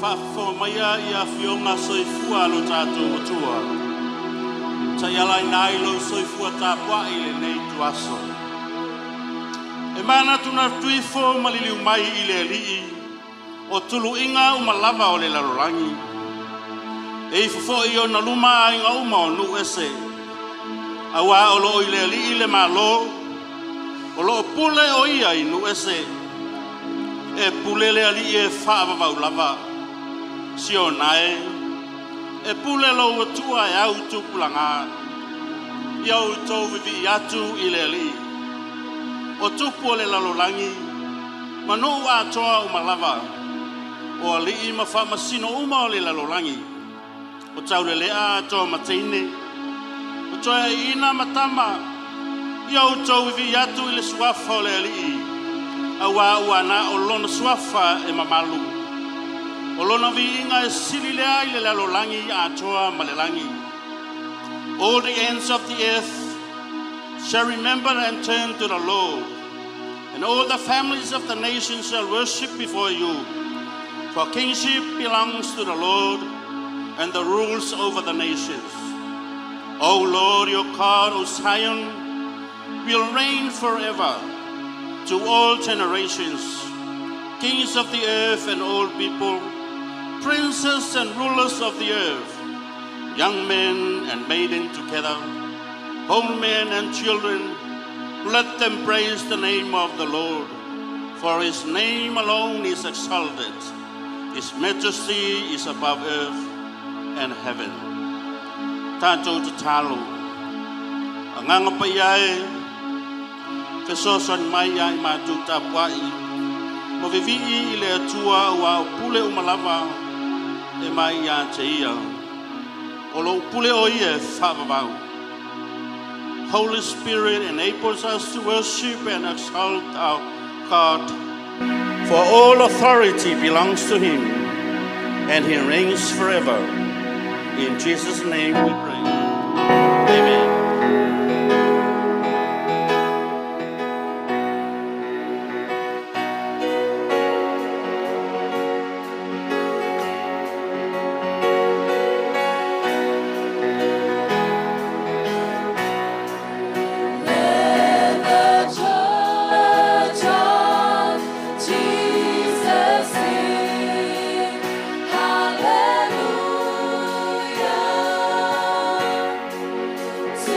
Whafo maia ia fionga soifua lo tātou atua. Ta ialai nai lo soifua tāpua ile nei tuaso. E mana tuna tuifo maliliu mai ile lii. O tulu inga umalava o le lalolangi. E ifufo iyo na luma inga uma o nu ese. Awa o lo ile lii le malo. O lo pule o ia i nu ese. E pule le ali e whaavavau lava. Sio nae. E pule lo atua e au tupulanga. I au tau vivi atu i le ali. O tupu o le lalolangi. Manu atoa umalava. O ali i mawhamasino uma o le lalolangi. O tau le lea atoa mateine. O toa ina matama. I au tau vivi atu i le suafa o le ali. Awa wana o lona suafa e mamalu. O lona vi inga e sili lea i le lalolangi atoa malelangi. All the ends of the earth shall remember and turn to the Lord. And all the families of the nations shall worship before you. For kingship belongs to the Lord, and the rules over the nations. O Lord, your God, O Zion, will reign forever to all generations. Kings of the earth and all people, princes and rulers of the earth, young men and maidens together, old men and children, let them praise the name of the Lord, for his name alone is exalted. His majesty is above earth and heaven. Tātou te talo, anganga pa iae, te soson mai ai mātou tāpuai, mo vivii i le atua ua o pule umalava e mai ia te ia, o lo pule o ia whaavavau. Holy Spirit enables us to worship and exalt our God. For all authority belongs to him, and he reigns forever. In Jesus' name we pray. Amen. To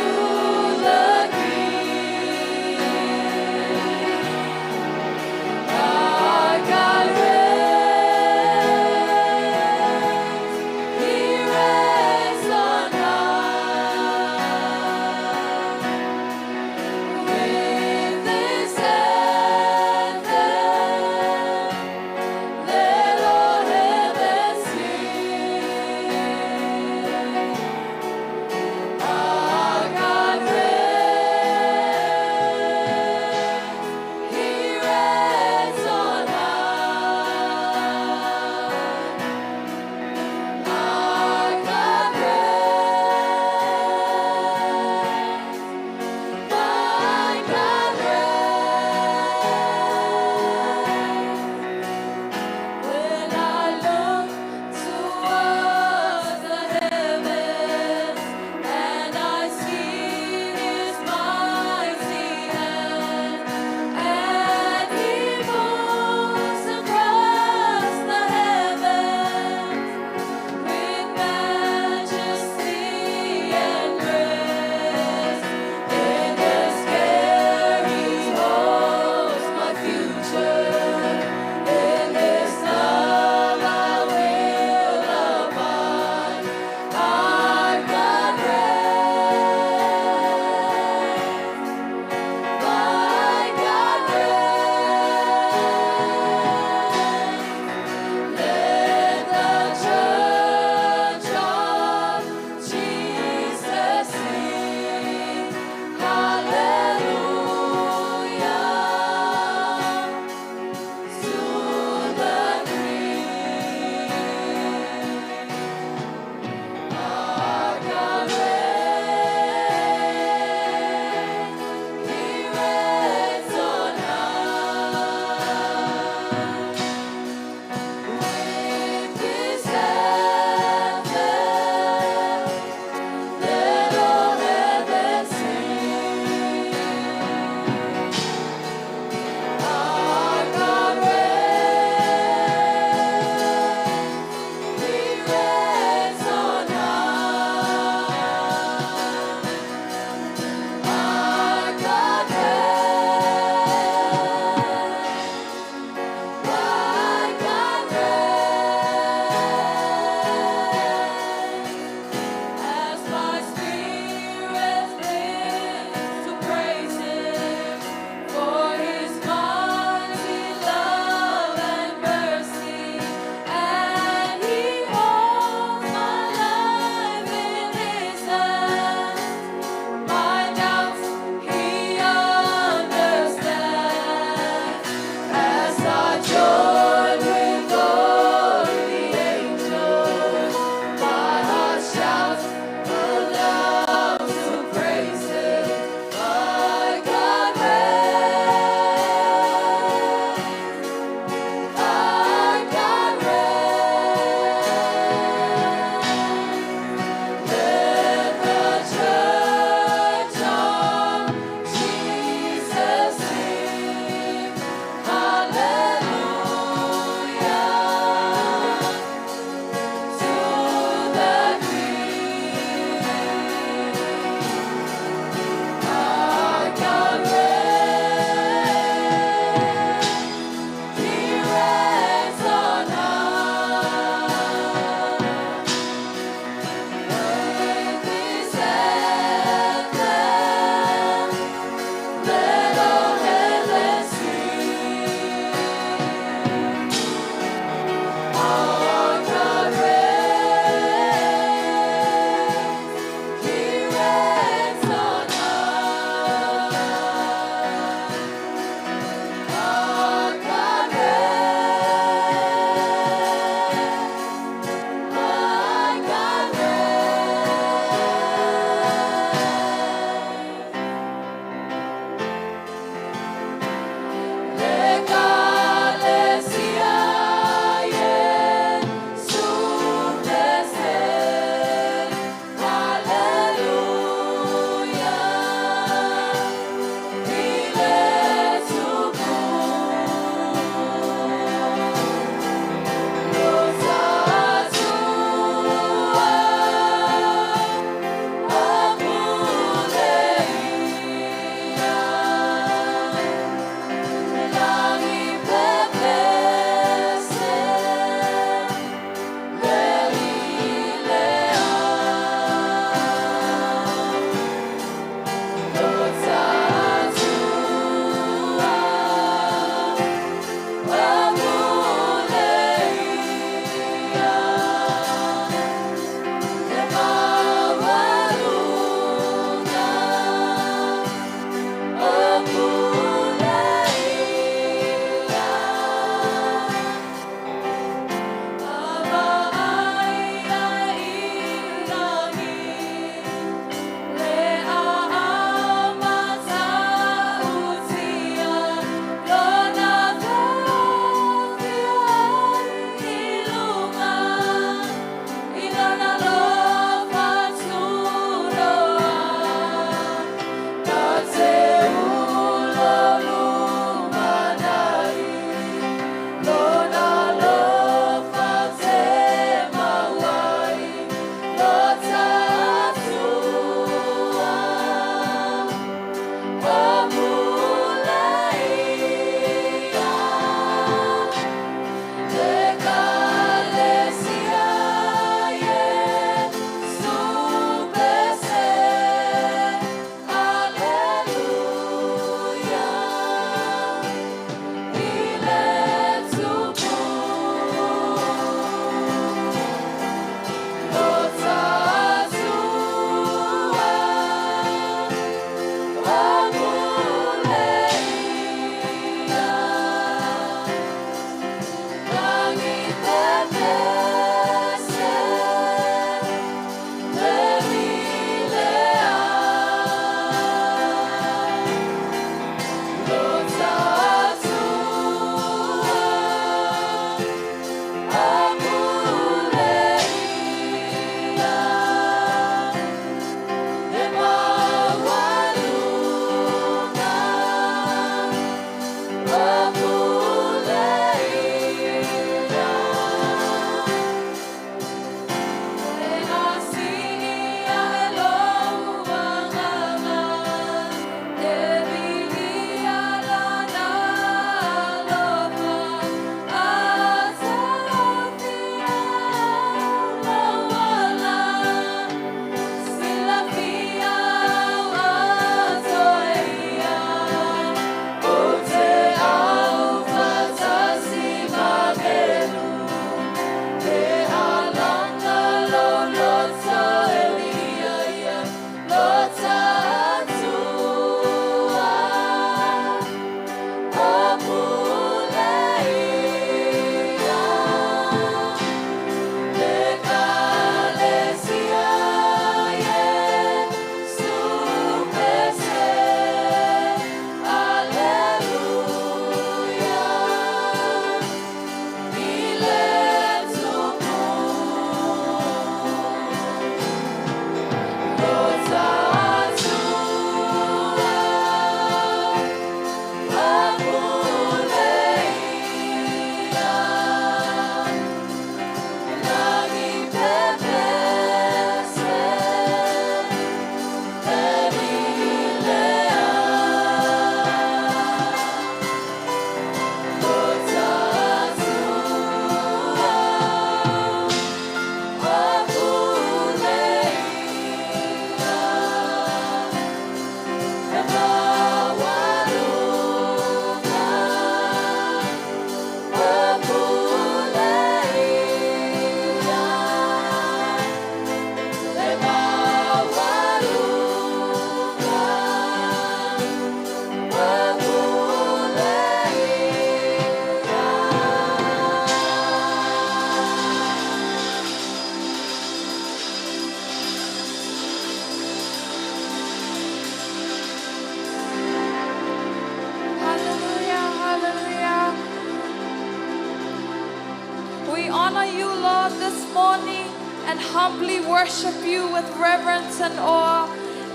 morning and humbly worship you with reverence and awe.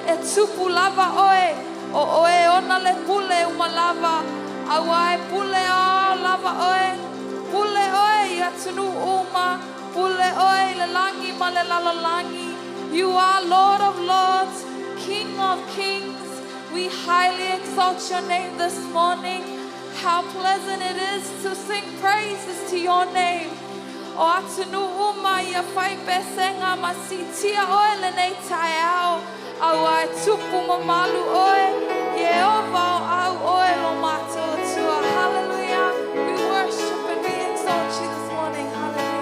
E tupu lava oe, o oe ona le pule umalava, awai pule a lava oe, pule oe ia tunu uma, pule oe le langi ma le lalalangi. You are Lord of Lords, King of Kings. We highly exalt your name this morning. How pleasant it is to sing praises to your name. O atunu uma ia whai pesenga masitia oe le nei tai au. Au ai tupu mamalu oe, Yehova au oe lo mātou tua. Hallelujah. We worship and we exalt you this morning. Hallelujah.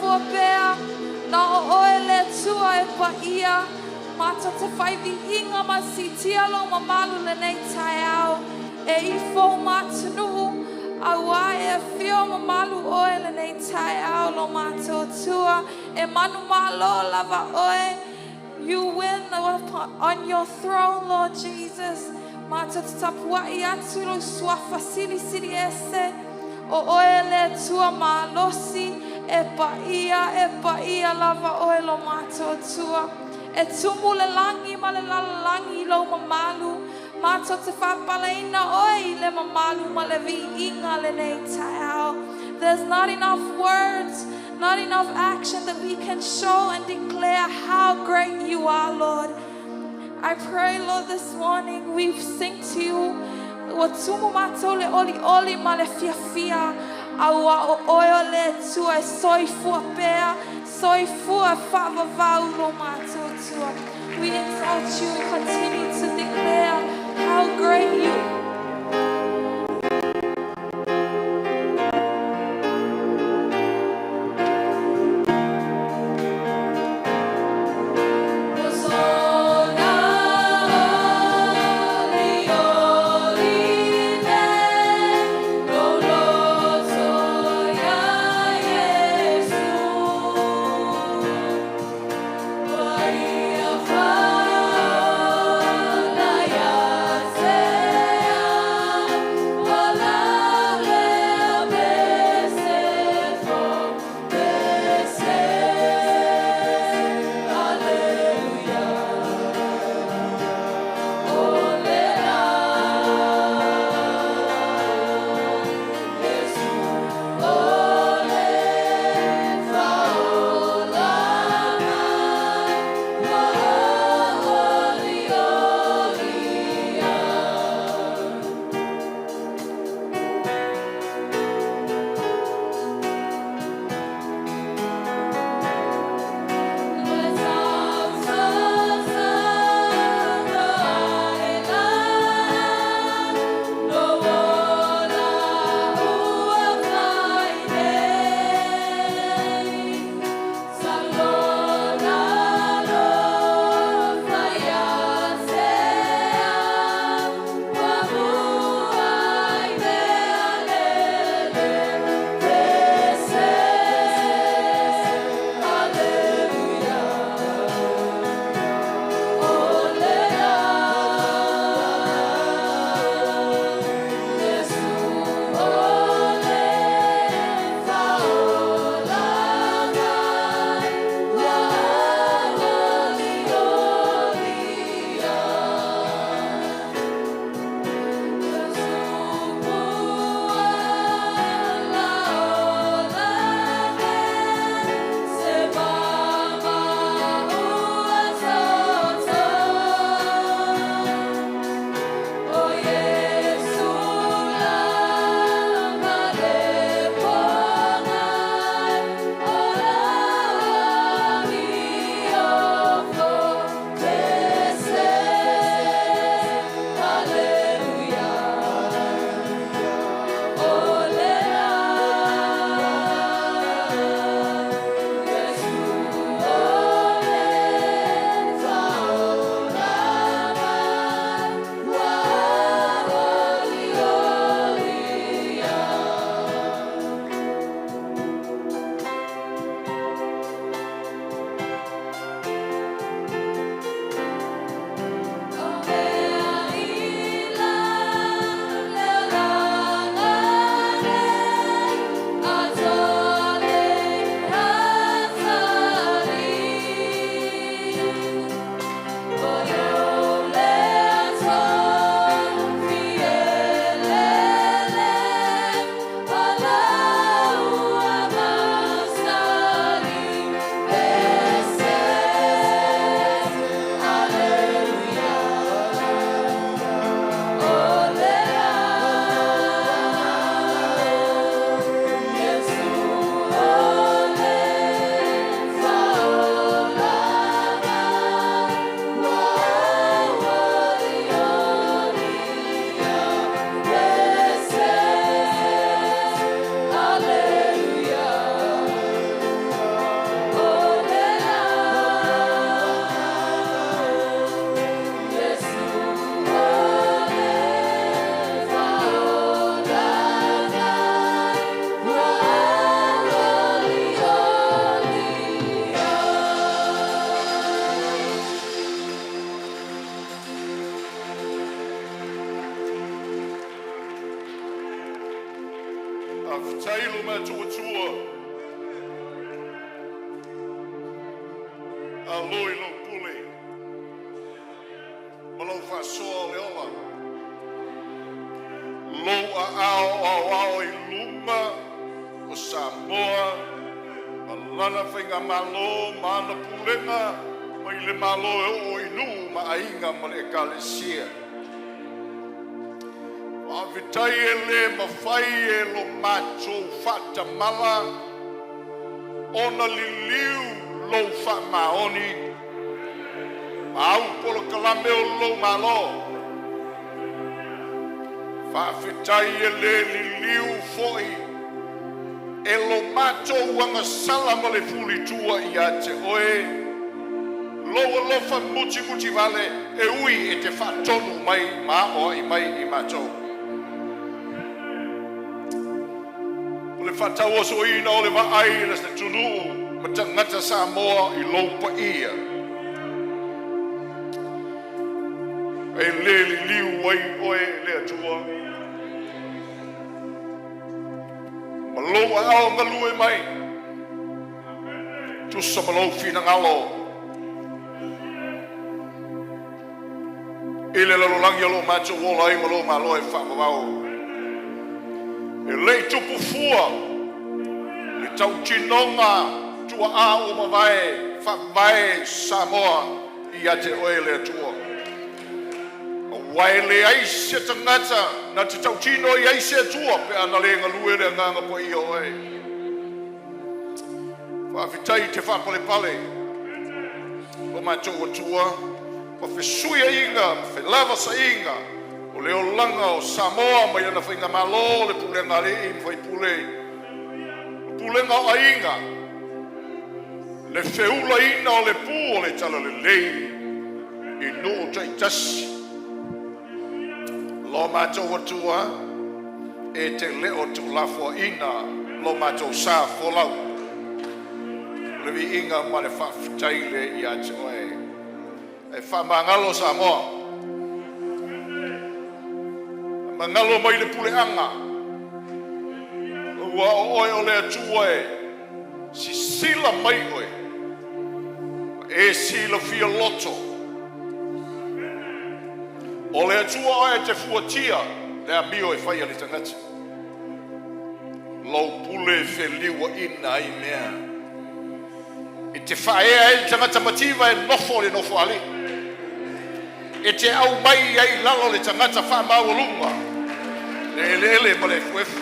fua pea. Na o oe le tua e pa ia. Mata te whaivi inga ma si tialo ma malu le nei tai au. E I fo matunuhu. Awa e fio ma malu oe le nei tai au lo mato tua. E manu malo lava oe. You win on your throne, Lord Jesus. Mata te tapua I atu lo swafa siri siri ese. O oe le tua ma losi. E pa ia lava oe lo mato tua. E tumu le langi ma le lalangi lo mamalu. Mato te whapaleina oi le mamalu ma le vi inga le nei taiao. There's not enough words, not enough action that we can show and declare how great you are, Lord. I pray, Lord, this morning we sing to you. Wa tumu mato le oli oli ma le fia fia. Aua o oe le tua e soifua pea. Soifua whavavau lo mato tua. We exalt you and continue to declare how great you are. Yeah. Aloi lo pule. Malo fa soa le ola. Lo ao I luma o Samoa. Malana whainga malo, mana pulenga, mai le malo o inu, ma ainga ma le ekalesia. Whavitai e le mawhai e lo macho whata mala, ona liliu lo wha maoni, au polo kalame o lo malo. Whavitai e le liliu foi, e lo macho wanga sala ma le fuli tua I a te oe. Loa lofa muti vale e ui e te whatonu mai ma o I mai I macho. O le whatau o so ina o le waai na se tunu ma tangata Samoa I lopa ia. E le li liu wai oe le atua. Loa ao ngalue mai tu samalo fina ngalo ile lo langi lo macho wola I malo malo e fa mau e le tupu fua le tau tinonga tua a o mavae fa vai Samoa I ate oele tua Waile aise tangata na te tautino I aise tua pe ana le ngalue le nganga po I oe. Whawhitai te whapale pale. O macho o tua. Pa whesuia inga, whelava sa inga. O leo langa o Samoa mai ana whainga malo le pulenga le I mwhai pule. Pulenga o inga. Le wheula ina o le pu o le tala le lei. I no tai tasi. Lo macho watua e te leo tu lafo ina lo macho sa folau le vi inga ma le whawhitaile I a te oe e whamangalo Samoa mangalo mai le pule anga ua oe o le atua e si sila mai oe e sila fia loto O le atua oe te fuatia, le amio e whaia le tangata. Lau pule wheliwa ina I mea. I te whaea e tangata mativa e nofo le nofo ali. E te au mai ai lalo le tangata wha maua lunga. Le ele ma le fuefu.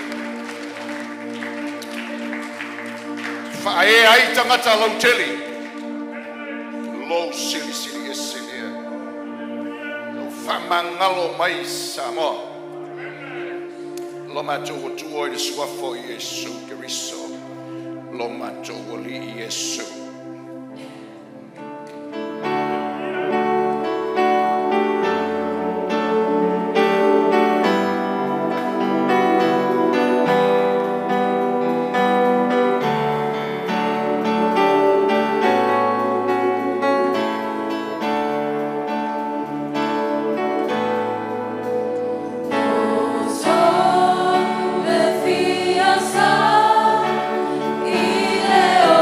Whaea ai tangata lau teli. Lau sili sili e sili e. Whamangalo mai Samoa. Lo macho o tuo I le suafo I Yesu Keriso. Lo macho o li I Yesu. Ileo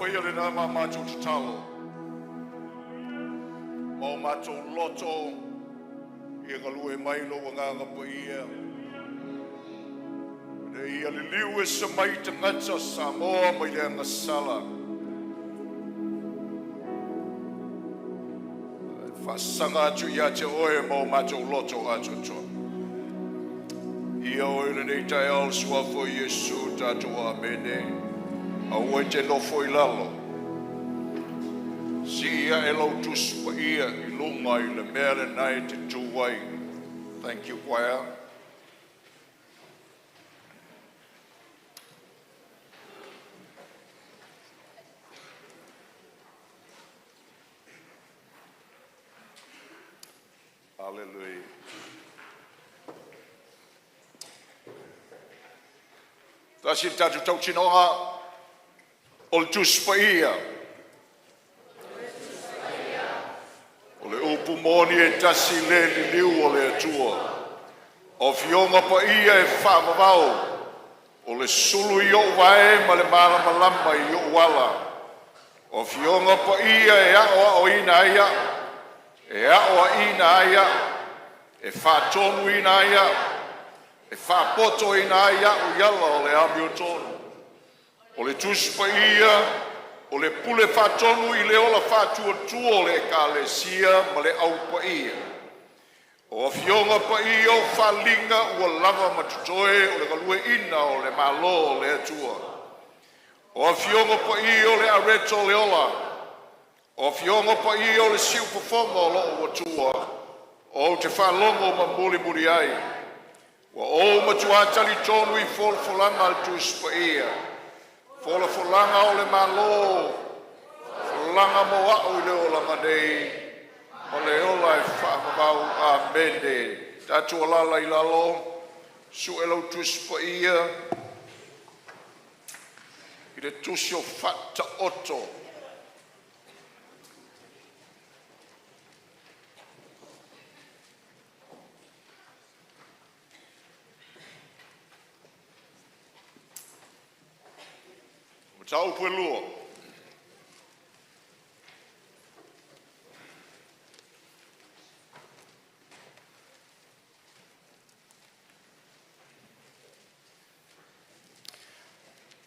whaia le na mātou te talo. Mau mātou loto, ia galue mailo wa nganga pa ia. Ne ia le liu e sa mai te ngata Samoa mai le ngasala. Whasanga atu ia te oe mau mātou loto atu toa. Ia oe le nei tai al suafo Yesu tātou amene. Aue te nofo I lalo. Si ia e lau tuspa ia I lunga I le mea le nai te tuwai. Thank you, choir. Hallelujah. Tasi tatu tau tinoa o le tuspa ia. O le upu moni e tasi le li liu o le atua. O fionga pa ia e whaamavau. O le sulu I o wae ma le malama lama I o wala. O fionga pa ia e ao ina ia. E ao ina ia. E whaatonu ina ia. E whaapoto ina ia o yala o le amio tonu. O le tuspa ia, o le pule whaatonu I le ola whaatua tua le ekalesia ma le aupa ia. O fionga pa ia o whalinga ua lava matutoe o le galue ina o le malo o le atua. O fionga pa ia o le areto le ola. O fionga pa ia o le siu pafonga o loo watua. O te whalongo ma muli muri ai. Wa o matuatali tonu I folfolanga al tuspa ia. Fola folanga o le malo. Folanga mo au I le ola manei. O le ola e whaamavau amene. Tatu alala I lalo. Su e lau tuspa ia. I le tusio fata oto. Tau pue lua.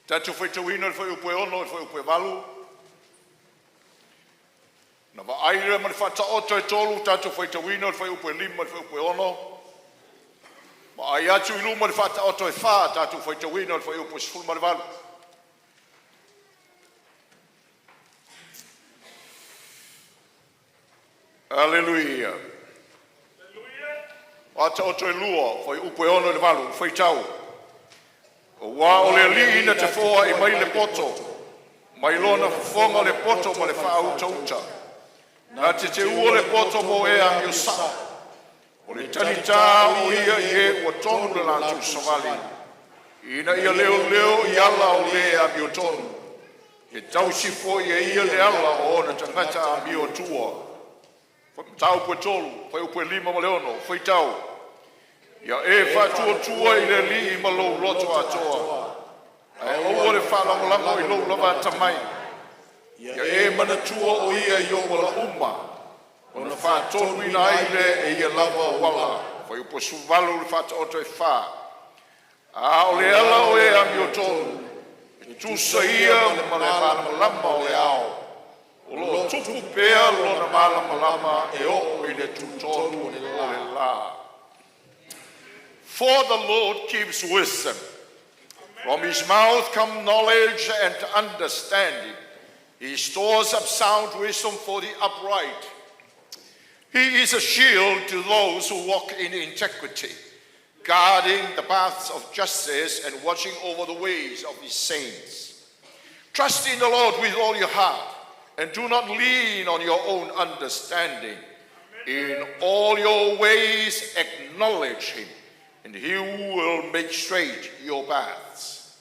Tatu whaitawina whai upue ono, whai upue walu. Na wa aire mani whata oto e tolu, tatu whaitawina whai upue lima, whai upue ono. Ma ai atu I luma mani whata oto e wha, tatu whaitawina whai upue sifulu mani walu. Hallelujah. Ata oto e lua, whai upue ono le walu, whai tau. O wā o le li ina te whoa I mai le poto. Mai lona whonga le poto ma le whaauta uta. Nā te ua le poto mo e a mio sa. O le tani tā o ia I e ua tonu le lātu samali. Ina ia leo leo I ala o le a mio tonu. E tau sifo I ia le ala o na tangata a mio tua. Tau pue tolu, whai upue lima ma leono, whai tau. Ia e whatua tua I le li ma lou loto atoa. Ai oua le whalangolango I lou lava tamai. Ia e mana tua o ia I o wala uma. O na whaatonu ina aile e ia lava wala. Whai upue suvalu le whata oto e wha. A o le ala o e a mio tonu. E tusa ia ma le whalangalama o le ao. O lo tupu pea lo na malama e o I le tutonu o le la. For the Lord gives wisdom. From his mouth come knowledge and understanding. He stores up sound wisdom for the upright. He is a shield to those who walk in integrity, guarding the paths of justice and watching over the ways of his saints. Trust in the Lord with all your heart. And do not lean on your own understanding. In all your ways acknowledge him, and he will make straight your paths.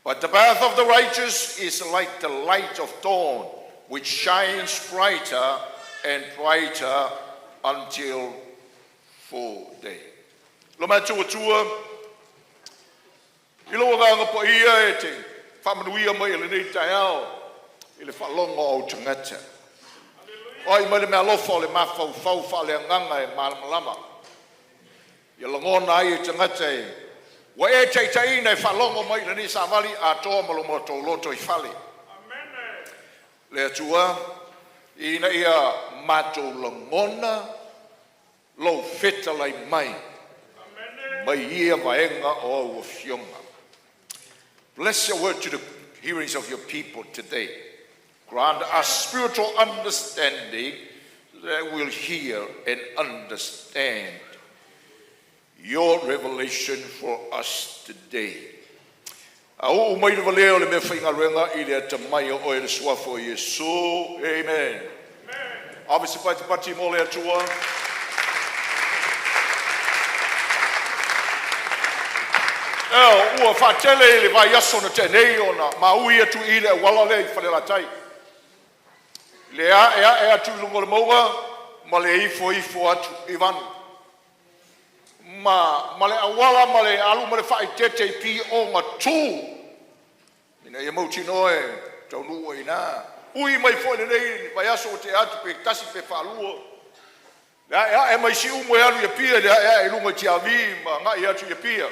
But the path of the righteous is like the light of dawn, which shines brighter and brighter until full day. Loma tua tua, ilo wanga pa ia e te whamanuia mai le nei tai ao. I le whalonga o tangata. Oi mai le mea lofa o le mawhau wha le anganga e malamalama. Ia langona ai e tangata e. Wa e teitaina e whalonga mai le nisa wali a toa malomo tō loto I whale. Le atua, ina ia mātou langona lo feta lai mai. Mai ia vaenga o au fionga. Bless your word to the hearings of your people today. Grant us spiritual understanding that we'll hear and understand your revelation for us today. Au mai le valeo le me whainga renga I le tamai o e le suafo Yesu. Amen. Obviously, pati mo le atua. Ua whatele le vai aso na tenei o na maui atu I le wala le I whanela tai. Le ea atu lungo le maunga, ma le ifo atu I vanu. Ma le awala, ma le alu, ma le whai tete pi o ngā tū. Ina ia mauti noe, tau nua I nā. Ui mai fo le nei, vai aso o te atu pe tasi pe whalua. Ea mai si umo e alu ia pia, ea e lunga ti avi, ma ngā I atu ia pia.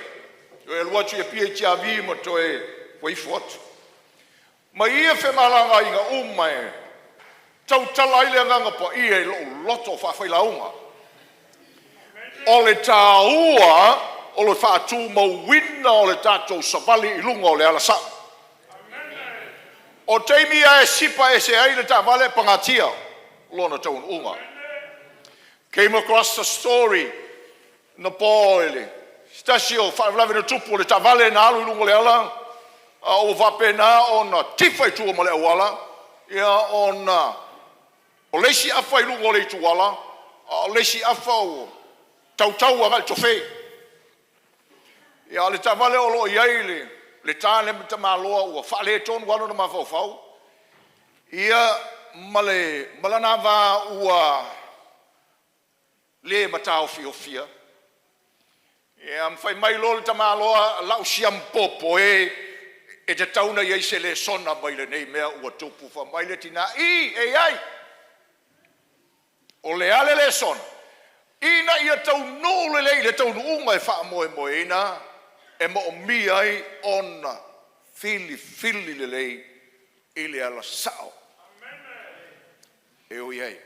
E lua tu ia pia I ti avi, ma to e waifo atu. Ma ia whemalanga I ngā umae, tau tala I le nganga pa ia I loto whawhailaunga. O le tāua, o le whaatū mauina o le tātou savali I lunga o le alasa. O teimia e sipa e se ai le tāwale pangatia, lona taun unga. Came across a story na pōele. Stasio whaalawe na tupu o le tāwale na alu I lunga o le ala, o wapena o na tifai tua ma le awala, ia o na o leisi awha I lunga o le tuala, o leisi awha o tau anga tofe. Ia le tavale o lo iai le tāne mita maloa ua whaale tonu wano na mawhau. Ia malana wā ua le matao fiofia. Ia mwhai mai lo le tamaloa lau siam popo e te tauna iai se le sona mai le nei mea ua tupu wha mai le tina I e ai. O le ale le sona. Ina ia tau no le tau unga e wha moe ina e mo o mi ai ona fili le lei I le ala sao. E o iei.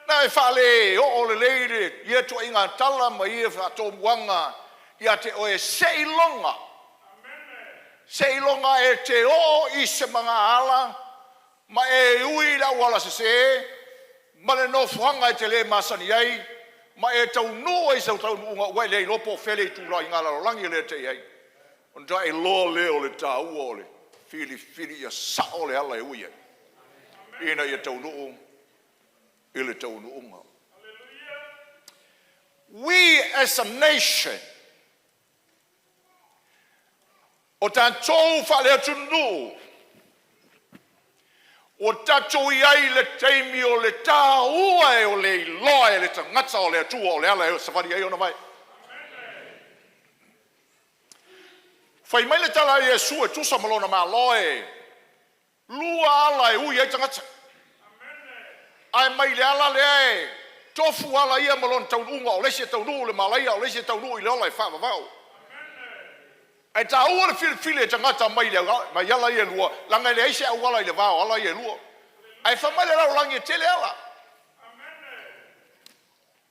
Na e wha le o le leire ia tua inga tala ma ia wha tō muanga ia te o e seilonga. Seilonga e te o I se mga ala ma e ui la wala se ma le no fuanga I te le masani ai, ma e tau noa I sau tau unga wai le lopo whele I tūra I ngā larolangi le te ai. On ta e loa leo le tā ua o le fili ia sao le ala e ui ai. Ina ia tau nuu, I le tau nuunga. We as a nation, o tā tōu whale atu nuu, o tatou I ai le teimi o le tāua e o le iloa e le tangata o le atua o le ala e o safari ai ona vai. Whai mai le tala Iesu e tusa malona mā loe. Lua ala e ui ai tangata. Ai mai le ala le e. Tofu ala ia malona taununga o lesi e taunu le malaia o lesi e taunu I le ola e whawawau. Ai tā ua le fili e tangata mai le mai ala I e lua. Langa le eise au ala I le vao, ala I e lua. Ai whamai le rau langi e tele ala.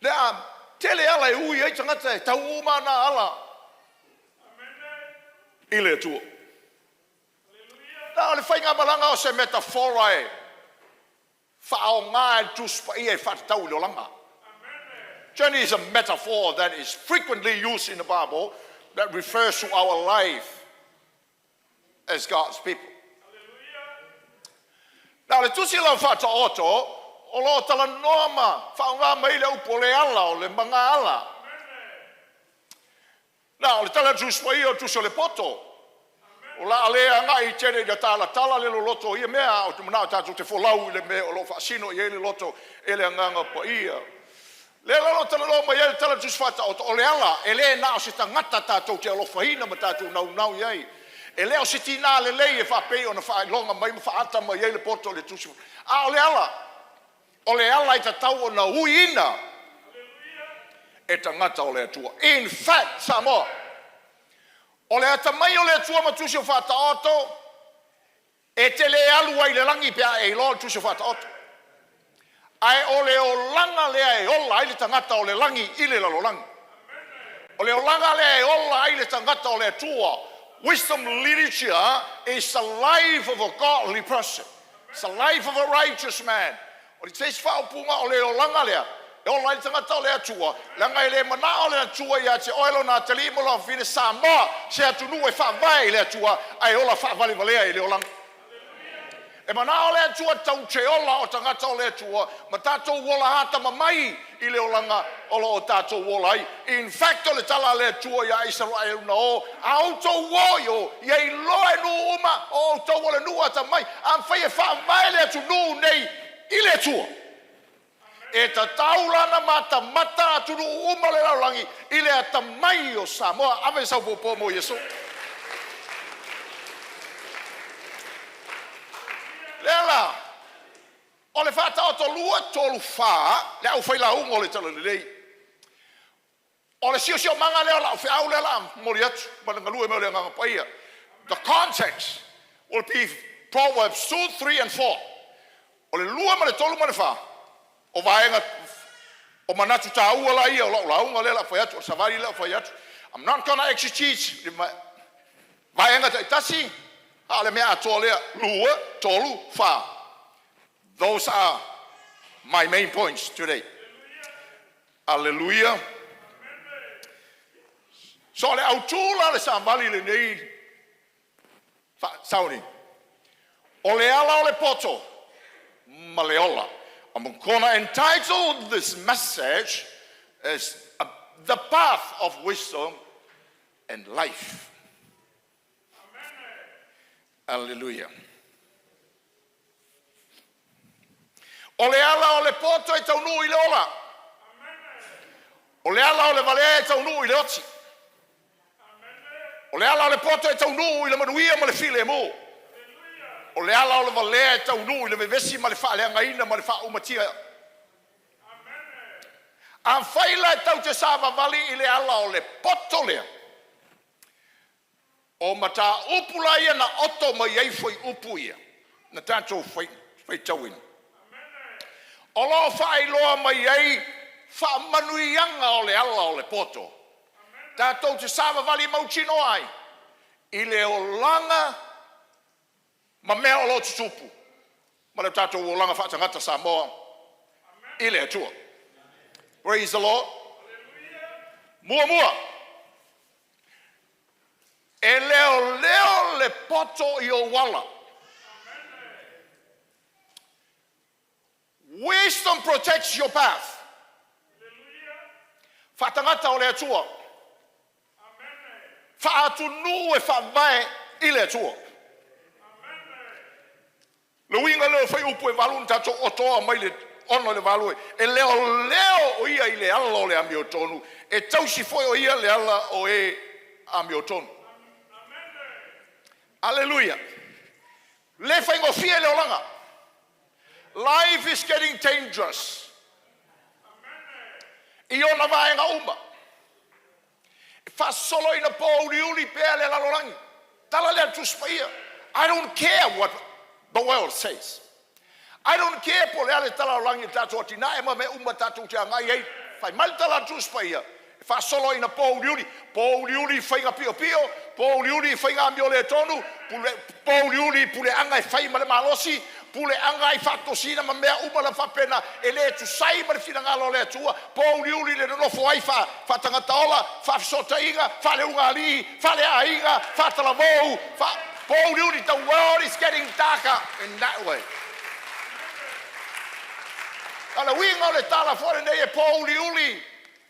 Le a tele ala e ui ai tangata e tau umana ala. I le atua. Nā le whainga malanga o se metafora e. Whao ngā e tuspa I e whatatau le langa. Journey is a metaphor that is frequently used in the Bible that refers to our life as God's people. Now, le tusi lau whata oto, o lo tala noama, whao ngā mai le upo le ala o le manga ala. Now, le tala tuspa I o tusi o le poto. O la alea ngā I tere I tala le lo loto ia mea, o te mana o tātou te wholau I le mea, o lo whaasino I le loto, e le anganga pa ia. Le lalo tala lo mai ele tala tus fata o le ala ele na o se tangata tātou te alofa hina ma tātou nau iai E leo sitina le lei e fa pe ona fa longa mai fa ata mai ele poto le tusi. A ole ala. Ole ala I tatau ona uina. E tangata ole atua. In fact, Samoa. Ole ata mai ole atua ma tusi o fa ta auto. E te le alu ai le langi pia e lo tusi o fa ta auto. Ai ole o langa lea e ola ai le tangata o le langi I le lalo langi. Ole o langa lea e ola ai le tangata o le atua. Wisdom literature is the life of a godly person. It's the life of a righteous man. O le teis whaupunga o le o langa lea. E ola ai le tangata o le atua. Langa I le mana o le atua ia te oelo na te limo la fine Samoa. Se atunu e whawai le atua. Ai ola whawali valea I le o langa. E mana o le atua tau te ola o tangata o le atua, ma tātou wola hata mamai I le olanga olo o tātou wola ai. In fact, o le tala le atua ia Israel na o, autou woio, ia I loe nu uma, o tau wale nu ata mai, am whai e whaamai le atu nu nei I le atua. E ta taulana mata mata atu nu uma le laulangi, I le ata mai o Samoa, ave sau popo mo Yesu. Lela, o le whata o to lua tolu wha, le au whaila ungo o le tala lelei. O le sio manga leo la au whiau le la mori atu, malanga lua meo le nganga paia. The context will be Proverbs 2, 3 and 4. O le lua ma le tolu ma le wha, o vaenga, o manatu ta ua la ia, o la unga le la whai atu, o savari le la whai atu. I'm not gonna exegete, vaenga ta itasi, ale mea atoa lea, lua, tolu, wha. Those are my main points today. Hallelujah. So le autula le sambali le nei, sauni. O le ala o le poto, ma le ola. I'm gonna entitle this message as The Path of Wisdom and Life. Hallelujah. O le ala o le poto e tau nui le ola. O le ala o le vale e tau nui le oti. O le ala o le poto e tau nui le manuia ma le file mo. O le ala o le vale e tau nui le vevesi ma le wha le angaina ma le wha umatia. An whaila e tau te sāwa vali I le ala o le poto lea. O mata upula ia na oto mai ei foi upu ia. Na tātou whai tauina. O lo whai loa mai ei wha manuianga o le ala o le poto. Tātou te sāwa vali mauchino ai. I le o langa ma mea o lo tutupu. Ma le tātou o langa whaatangata Samoa. I le atua. Praise the Lord. Mua mua. E leo le poto I o wala. Wisdom protects your path. Whatangata o le atua. Whaatunu e whavae I le atua. Le winga leo whai upu e valun tato otoa mai le ono le value. E leo o ia I le ala o le amiotonu. E tausi foi o ia le ala o e amiotonu. Hallelujah. Le whaingo fia le olanga. Life is getting dangerous. I ona vaenga uma. Fa solo ina po uli pea le lalorangi. Tala le atu spaia. I don't care what the world says. I don't care po le ale tala langi tatu atina e ma me uma tatu te angai ei. Fai mal tala atu spaia. Fa solo ina po uli whainga pio pio, po uli whainga ambio le tonu, po uli pule anga e whai male malosi, pule anga e whato sina ma mea umala whapena, e le tu sai male fina ngalo le tua, po uli le nofo ai fa tangata ola, fa sota inga, fa le unga ali, fa le a inga, fa tala vou, po uli, the world is getting darker in that way. Ala winga le tala fore nei e po uli,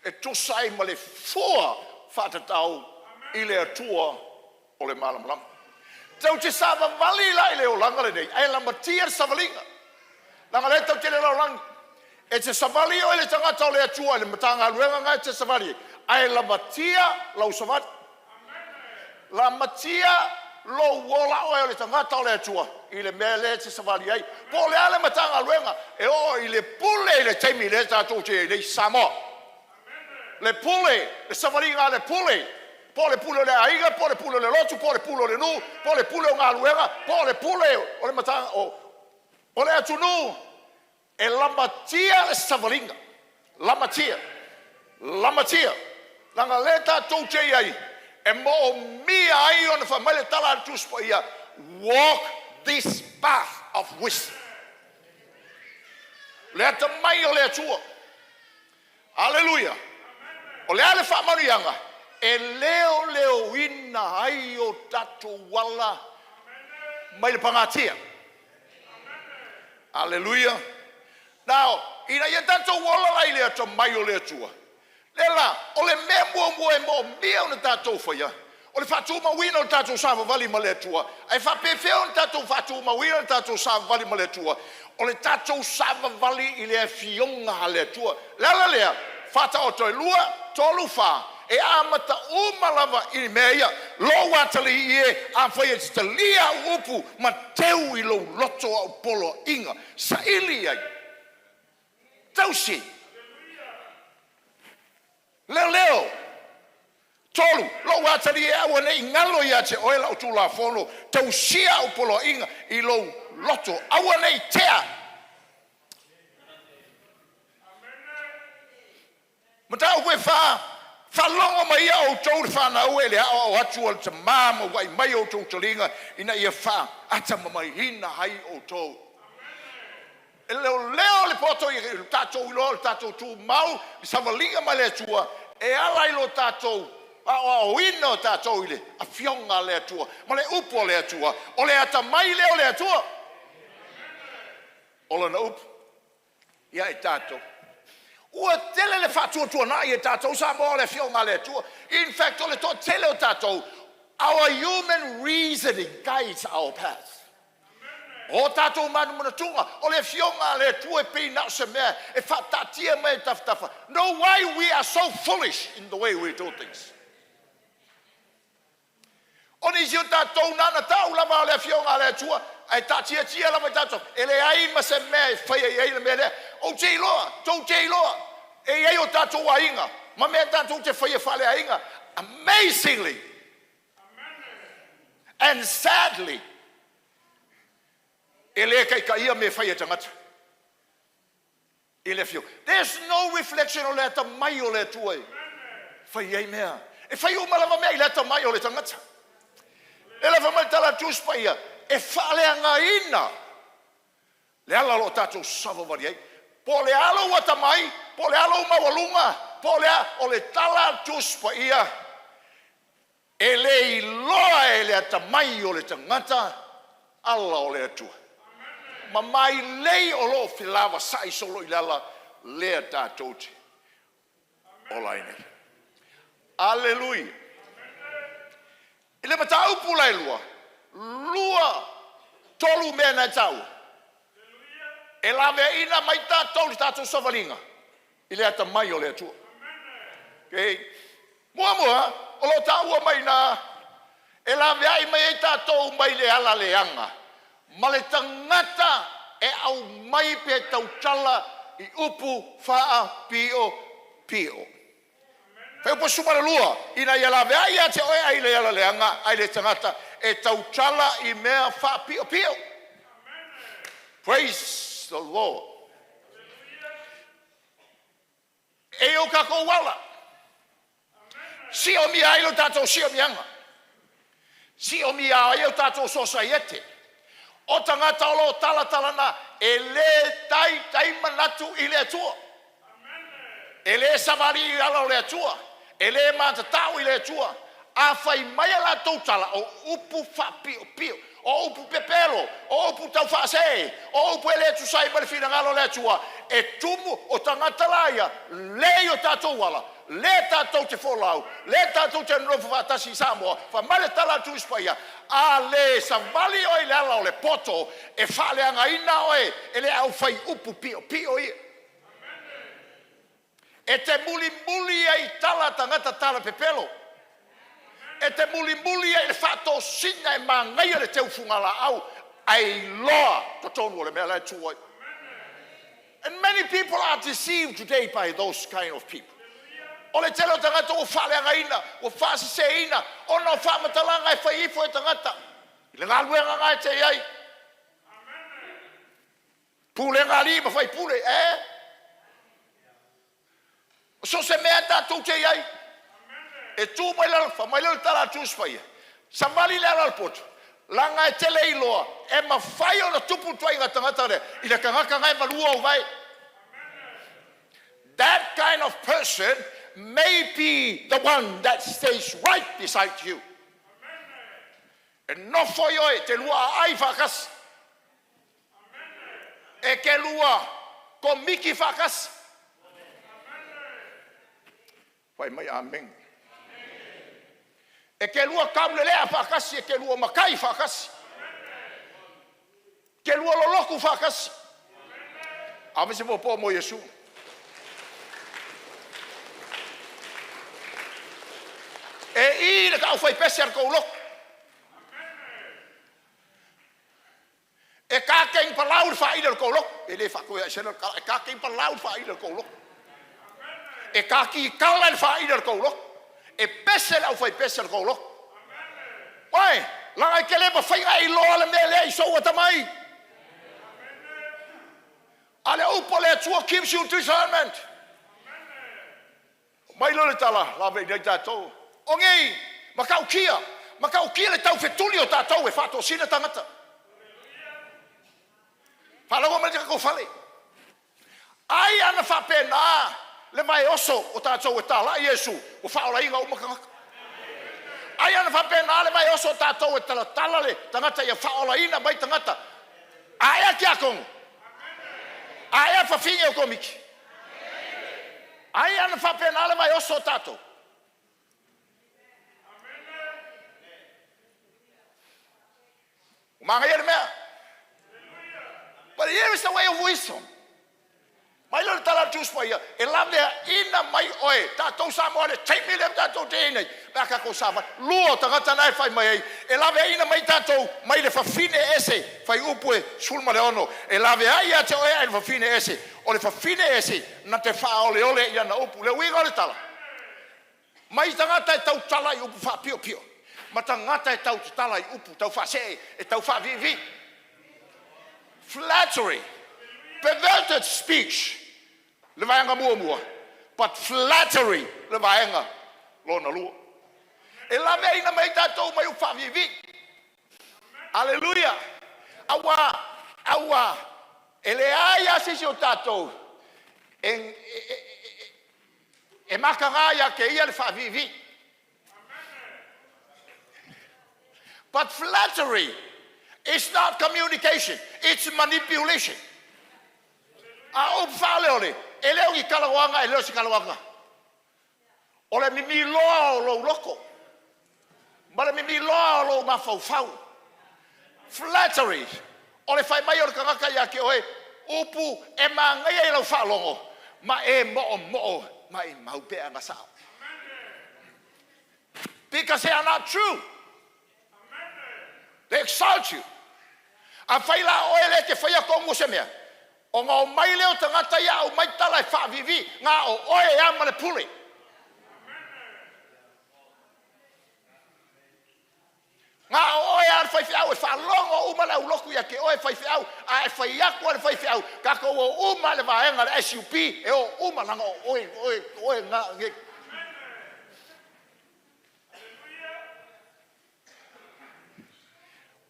e tu sai ma le fua whatatau I le atua o le malamalam. Tau te sāwa wali lai le o langa le nei, ai la matia savalinga. Langa le tau te le laulangi. E te savali o le tangata o le atua, le matanga ruenga ngai te savali. Ai la matia lau savali. La matia lo wola o le tangata o le atua i le mea le te savali ai po le ale matanga luenga e o i le pule i le taimi le tatou te le Samoa le pule le savali ngā le pule po le pule le aiga po le pule le lotu po le pule le nu po le pule o ngā luenga po le pule o le matanga o le atunu e lamatia le savalinga lamatia langa le tatou te ai e mo mia ai ona fa male tala tu spo ia walk this path of wisdom le ata mai o le atua hallelujah o le ale fa marianga e leo ina ai o tatou wala mai le pangatia hallelujah now ina ia tatou wala ai le ata mai o le atua lela o le mea mua e mo mea o na tatou whaia o le whātua mawina o na tatou sāwa wali ma le atua ai whapewhea o na tatou whātua mawina o na tatou sāwa wali ma le atua o le tatou sāwa wali i le fionga ha le atua lea whata o toi lua tolu wha e amata umalawa i mea ia lo watali i e a whaia te lia upu ma teu i lo loto au polo inga sa ili ai tausi leo tolu lo watali e awa nei ngalo ia te oela o tula fono tau sia o polo inga i lo loto awa nei tea matau koe fa longo mai au tau whana ue le au atu al te mama wai mai o tau talinga ina ia wha ata mamai hina hai o tau e leo le poto i tatou ilo le tatou tu mau i savalinga mai le atua e ala ilo tatou o ino tatou ile a fionga le atua ma le upo le atua o le ata mai leo le atua o le na upo ia e tatou ua tele le whātua na i e tatou sa mo le fionga le atua in fact o le to tele o tatou our human reasoning guides our path o tatou manu mana tunga o le fionga le tue pina se mea e whatatia me taftafa no why we are so foolish in the way we do things o ni zio tatou nana tau lava le fionga le tua ai tatia tia lava tatou ele ai ma se mea e whaia i le mea o te iloa e ai o tatou ainga ma mea tatou te whaia whale ainga amazingly and sadly ele kai ia me whaia tangata ele fio there's no reflection o le ata mai o le tuai whaia i mea e whaia o malama mea i le ata mai o le tangata ele wha mai tala tūspaia e whaleanga ina le ala lo tatou savawari ai po le alo wata mai po le alo mawalunga po le o le tala tūspaia ele i loa e le ata mai o le tangata ala o le atua ma mai lei o lo filawa sai solo i lala lea tātou te o laine aleluia i le matau pulai lua tolu mea nai tau e lawe ina mai tātou li tātou savalinga i le ata mai o le atua mua o lo tāua mai na e lawe ai mai e tātou mai le ala leanga ma le tangata e au mai pe tau tala i upu faa pio. Fai upo sumara lua, ina ia lawe ai ate oe ai le ala leanga, ai le tangata e tau tala i mea faa pio. Praise the Lord. E o kako wala. Si o mi ai lo tatou si o mi anga. Si o mi ai o tatou society. O tangata o lo tala e le tai manatu i le atua. E le savari i ala o le atua. E le matatau i le atua. A fai mai ala tau tala o upu fa pio. O upu pepelo. O upu tau whaase. O upu e le tu sai mare fina ngalo le atua. E tumu o tangata laia. Le o tatou wala. Le tatou te folau. Le tatou te nrofu whatasi Samoa. Fa male tala tu ispaia. A le savali o le ala o le poto e whaleanga ina oe e le au fai upu pio ia. E te muli ai tala tangata tala pepelo. E te muli e le whato singa e mangai le teu fungala au. Ai loa to tonu le mea lai tuai. And many people are deceived today by those kind of people. O le telo tangata o whaleanga ina, o whasise ina, o no whamatalanga e whaifo e tangata. I le ngaluenga ngai te iai. Pule ngā lima whai pule, So se mea tātou te iai. E tū mai lala, mai lala tala tūs whai. Samali le alalpoto. Langa e tele iloa. E ma whai o na tupu tuai ngā tangata re. I le kangaka ngai malua o vai. That kind of person may be the one that stays right beside you. And no foi oi te lua ai whakas. E ke lua ko miki whakas. Wai mai amen. E ke lua kaulelea whakasi, e ke lua makai whakasi. Ke lua loloku whakasi. Awese mo po mo Yesu. E i le tau whai pese ar kou loku. E ka keng palau whaida ar kou loku. E le whakoe a sena, e ka keng palau whaida ar kou loku. E ka ki kala whaida ar kou loku. E pese lau whai pese ar kou loku. Wai, langai ke lepa whainga i loa le mea lea i soua tamai. Ale upo le atua keeps you discernment. Mai lo le tala, la vei nei tātou. O ngei, makau kia le tau whetuli o tātou e whato sina tangata. Whalango mai tika kou whale. Ai ana whapena, le mai oso o tātou e tala Iesu, o whaola inga umakangaka. Ai ana whapena, le mai oso o tātou e tala le tangata ia whaola ina mai tangata. Ai a kia kongu. Ai a whawhinge o komiki. Ai ana whapena, le mai oso o tātou. But here is the way of wisdom. Mai lo tala tus pa ia. E lavea ina mai oe. Tātou Samoa le take me lem tātou te inei. Baka ko Samoa. Luo tangata nai whai mai ei. E lavea ina mai tātou. Mai le whawhine ese. Whai upue sulma le ono. E lavea ia te oe ai le whawhine ese. O le whawhine ese. Na te wha ole ole ia na upu. Le uinga le tala. Mai tangata e tau tala i upu wha pio pio. Ma tangata e tau tala i upu. Tau wha se e tau wha vivi. Flattery. Perverted speech. Le vaenga mua. But flattery. Le vaenga. Lona lua. E la mea ina mai tātou mai uwha vivi. Alleluia. Awa. E le aia sisi o tātou. E makangaya ke ia le wha vivi. But flattery is not communication. It's manipulation. A upfale ole. E leo ki kalawanga, e leo si kalawanga. O le mimi loa o lo loko. Ma le mimi loa o lo mafau. Flattery. O le whai mai o le kangaka ia ke oe. Upu e mangai e lau whalongo. Ma e mo'o. Ma e maupea nga sao. Because they are not true. They exalt you. A whaila oe le ke whaia kongu se mea. O ngā o mai leo tangata ia o mai tala e whaavivi. Ngā o oe e ama le pule. Ngā o oe a le whaiwhiau e whaalongo uma le uloku ia ke oe whaiwhiau. A e whaiaku a le whaiwhiau. Kako o uma le vaenga le SUP. E o uma langa o oe ngā nge.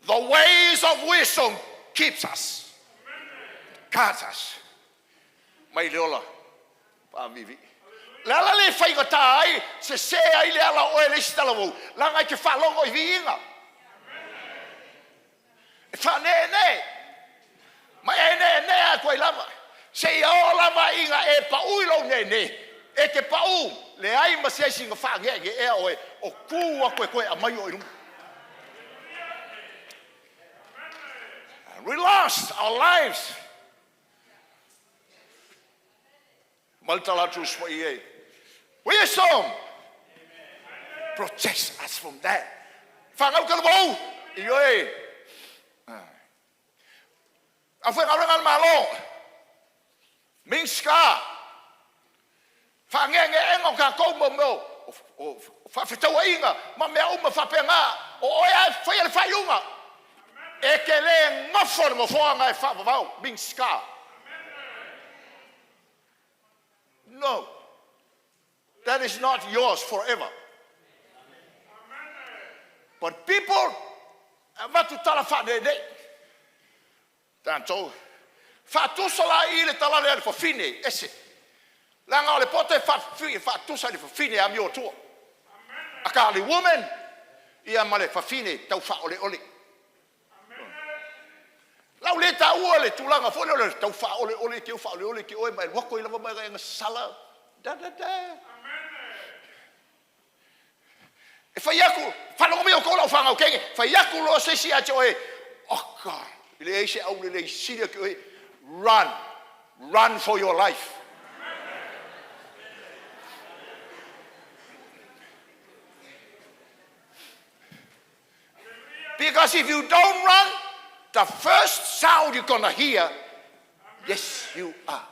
The ways of wisdom keeps us. Katas. Mai leola. Pa vivi. Lala le whaingata ai. Se ai le ala oe le sitalavou. Langa ke whalongo I viinga. E whanene. Mai ne a koe lava. Se o lava inga e pauilo ne. E ke pau. Le ai masiasi nga whangege e oe. O kua koe a mai o irum. We lost our lives. Maltala tu swai. Wisdom. protects us from that. Whangau ka mau, i oe. A whengarangan malo, Minska, whangenge engo ka kou mo, o whawhetaua inga, ma mea uma whapenga, o oia whaiale whaiunga. E ke le ngofo mo whoanga e whawawau, Minska. No, that is not yours forever. But people, watu tala whanene, tanto, whatusala I le tala le for fine, ese. Langa o le pote whatusa le for fine a mio tua. A ka le woman, ia male for fine, tau wha ole ole. Lau le ta ua le tulanga fo le tau wha ole ole ki wha ole ole ki oe mai wako I lava mai nga sala. Da. E whaiaku, whanongo mi o kola o whangau kenge, whaiaku lo se si ate oe, oka, I le eise au le siria ki oe, run for your life. Because if you don't run, the first sound you're going to hear, yes, you are.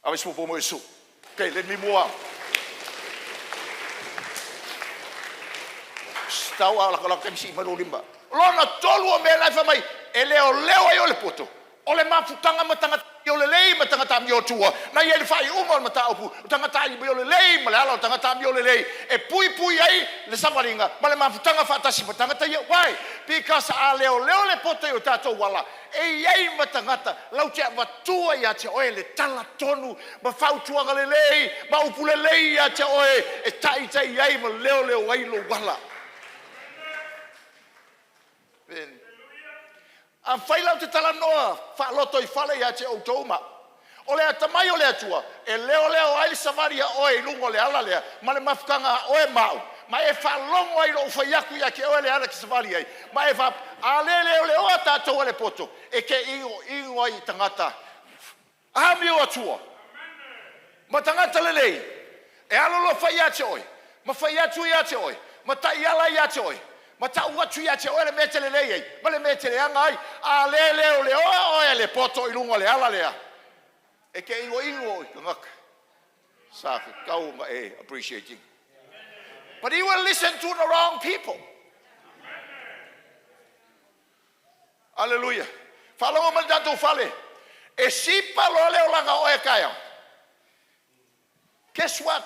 I was for more soup. Okay, let me move on. Stau ala kala kemsi malolimba. Lona tolu o me life mai eleo leo le poto. Ole mafutanga matanga yo le lei matanga tam yo tua. Na ye fai uma mata opu. Tanga tai yo le lei malala tanga tam yo le lei. E pui ai le savaringa. Male mafutanga fatasi matanga tai. Why? Because a leo le poto yo tato wala. E ai matangata lau te matua ia te oe le tala tonu ma fautuanga le lei ma upu le lei ia te oe e tai ai ma leo ai lo wala. A whailau te tala noa whaaloto I whale ia te automa. O lea tamai o lea tua e leo ai le savaria oe I lungo le ala lea ma le mafukanga oe mau. Ma e whalongo ai lo whaiaku ia ke oe le ala ki savaria ai. Ma e wha a le oa tātou le poto e ke ingo I tangata. Ahami o atua. Ma tangata le lei. E alolo whaia te oe. Ma whaia tu ia te oe. Ma tai ala ia te oe. Ma ta ua tu ia te oe le mete le lei ai. Ma le mete le anga ai. A le oe le poto I lungo le ala lea. E ke ingo I tangaka. Sa kau ma e appreciating. But he will listen to the wrong people. Hallelujah. Falongo man tanto fale. E sipa lo leo langa oe kaya. Guess what?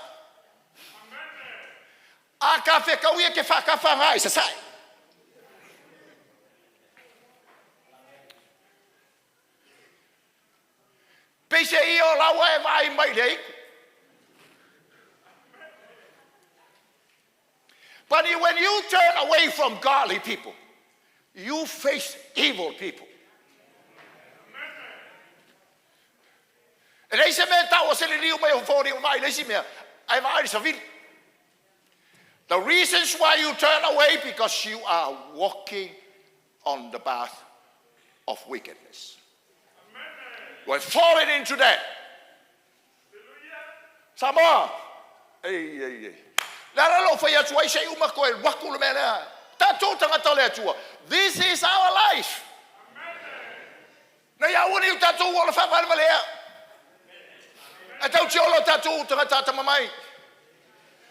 A ka fe kauia ke fa ka fa ngai sa sai. Pese I o la wa vai mai lei. But when you turn away from godly people, you face evil people. And they say, the reasons why you turn away because you are walking on the path of wickedness. You are falling into that. Samoa. Hey. This is our life. Na ya woni tatu wala fa fa malea. Atau tiolo tatu tata mamai.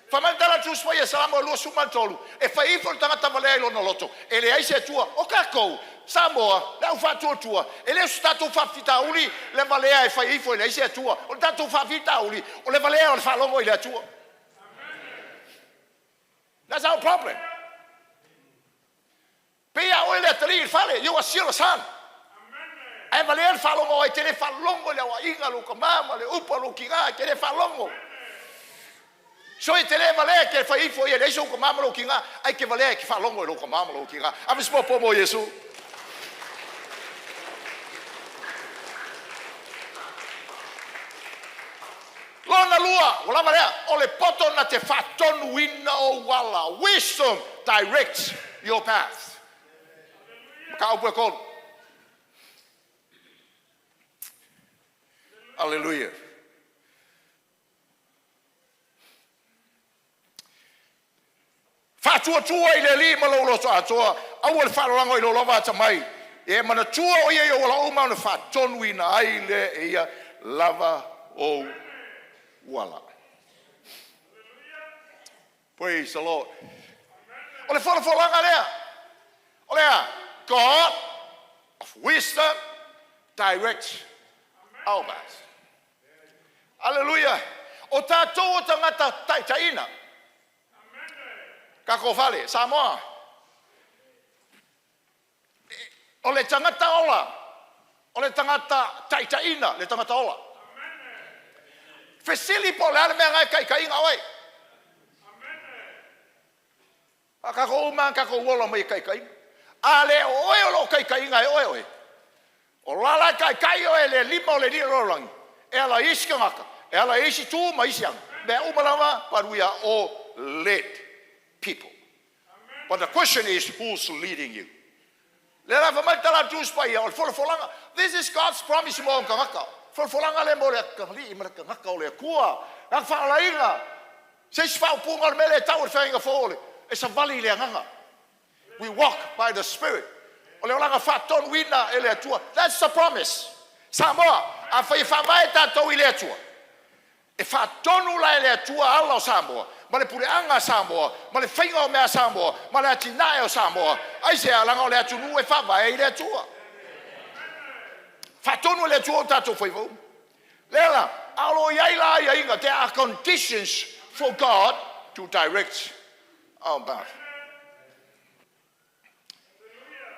Fa mandala tu soia salamo lo sumantolu. E fa ifo tata malea lo noloto. Ele ai se tua o kako Samoa, la fa tua. Ele stato fa fita uli le malea e fa ifo ele ai se tua. O tatu fa fita uli o le malea o fa longo ile tua. That's our problem. Pia oile tali fale, you are still a son. Ai vale falongo ai tele falongo le wa inga lo komama le upa lo kinga tele falongo. So e tele vale ke fa ifo ye le so komama lo kinga ai ke vale ke falongo lo komama lo kinga. Amis po mo Yesu. Lona lua, wala vale ole poto na te faton wina o wala. Wisdom directs your path. Hallelujah. Whātua i le li ma lo so atoa. Au le whārango i lo lava tamai. E mana tua o ia o la uma na whātonu i na ai le ia lava o wala. Praise the Lord. O le whalafolanga lea. O lea, God of wisdom directs our paths. Hallelujah. O tātou o tangata taitaina. Kako vale, Samoa. O le tangata ola. O le tangata taitaina, le tangata ola. Fesili po le ale mea ngai kai inga oi. Kako uma, kako wola mai kai. Ale oe o lo kai inga e oe. O lala kai oe le lima o le ni rolangi. E ala isi ngaka. E ala isi tu ma isi ang. Mea umalama paruia o led people. But the question is, who's leading you? Le rafa mai tala tu spai o folanga. This is God's promise mo ngaka. Folanga le mo le kali i maraka ngaka o le kua. Nga fa inga. Se fa punga le mele tau fainga fole. E sa vali le nganga. We walk by the Spirit. O le langa fa ton wina ele atua. That's the promise. Samoa, a fa mai tatou i le atua. E fa tonu la ele atua ala o Samoa. Ma le pureanga Samoa, ma le whainga o mea Samoa, ma le atinae o Samoa. Ai se alanga o le atunu e whawa e le atua. Whatonu le atua o tatou whaivau. Lela, alo iaila ia inga, there are conditions for God to direct our path.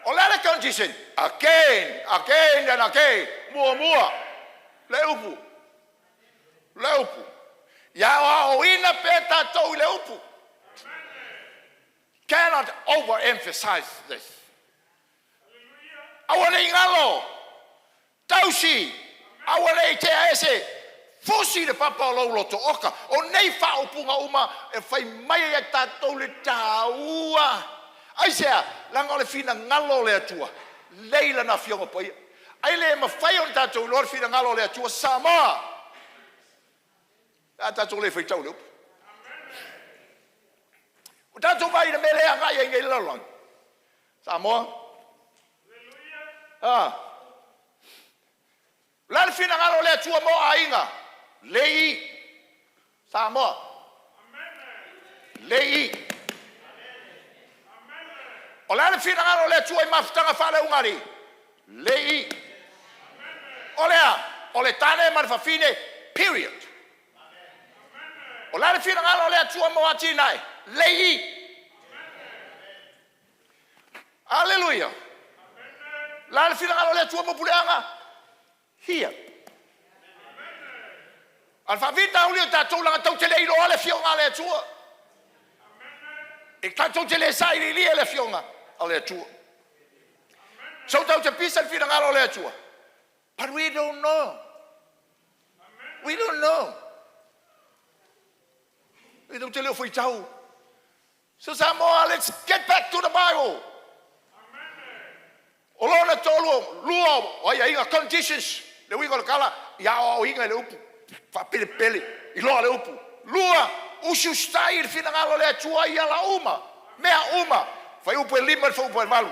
O lele condition, again and again, mua, le upu. Ya o ina peta to le upu. Cannot overemphasize this. Awale ingalo. Tausi. Awale te ese. Fosi le papa lo loto oka. O nei fa upunga uma e fai mai e tatou le taua. Ai sea, langa le fina ngalo le atua. Leila na fionga pai. Ai le ma fai on tatou lor fina ngalo le atua sama. Tatou le fai tau le upu. O tatou vai na mele a ngai e ngai lalang. Samoa. Lale fina ngalo le atua mo a inga. Lei. Samoa. Lei. O lale fina ngalo le atua i mafutanga whale ungari. Lei. O lea. O le tane marfafine. Period. O lale fina ngalo le atua mo ati nai. Lei. Hallelujah. Lale fina ngalo le atua mo puleanga. Here. Alfa vita uli o tatou langa tau te leilo ale fionga le atua. E tatou te le sai li le fionga ale atua. So tau te pisa fina ngalo le atua. But we don't know. We don't know. We don't tell you for tau. So Samoa, let's get back to the Bible. Olona tolu luo o ia inga conditions le winga kala ya o inga le upu fa pele I lo le upu lua usu stai il fina ngalo le atua ia la uma mea uma fa upu lima fa upu malu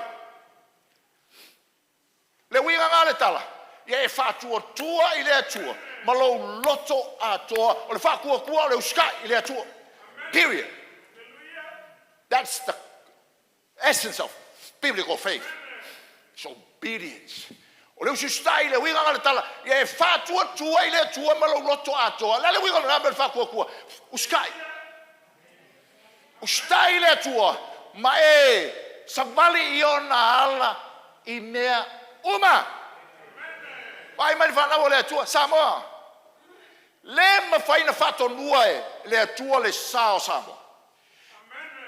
le winga ngale tala ia e fa tua I le atua ma lo loto atoa o le fa kua le uska I le atua period. That's the essence of biblical faith. It's obedience. O le usu stai le winga ngale tala ia e fa tua I le atua ma lo loto atoa la le winga ngale fa kua uskai ustai le atua ma e sabali iona ala I mea uma vai mai fa na le atua Samoa le ma fai na fato nua e le atua le sao Samoa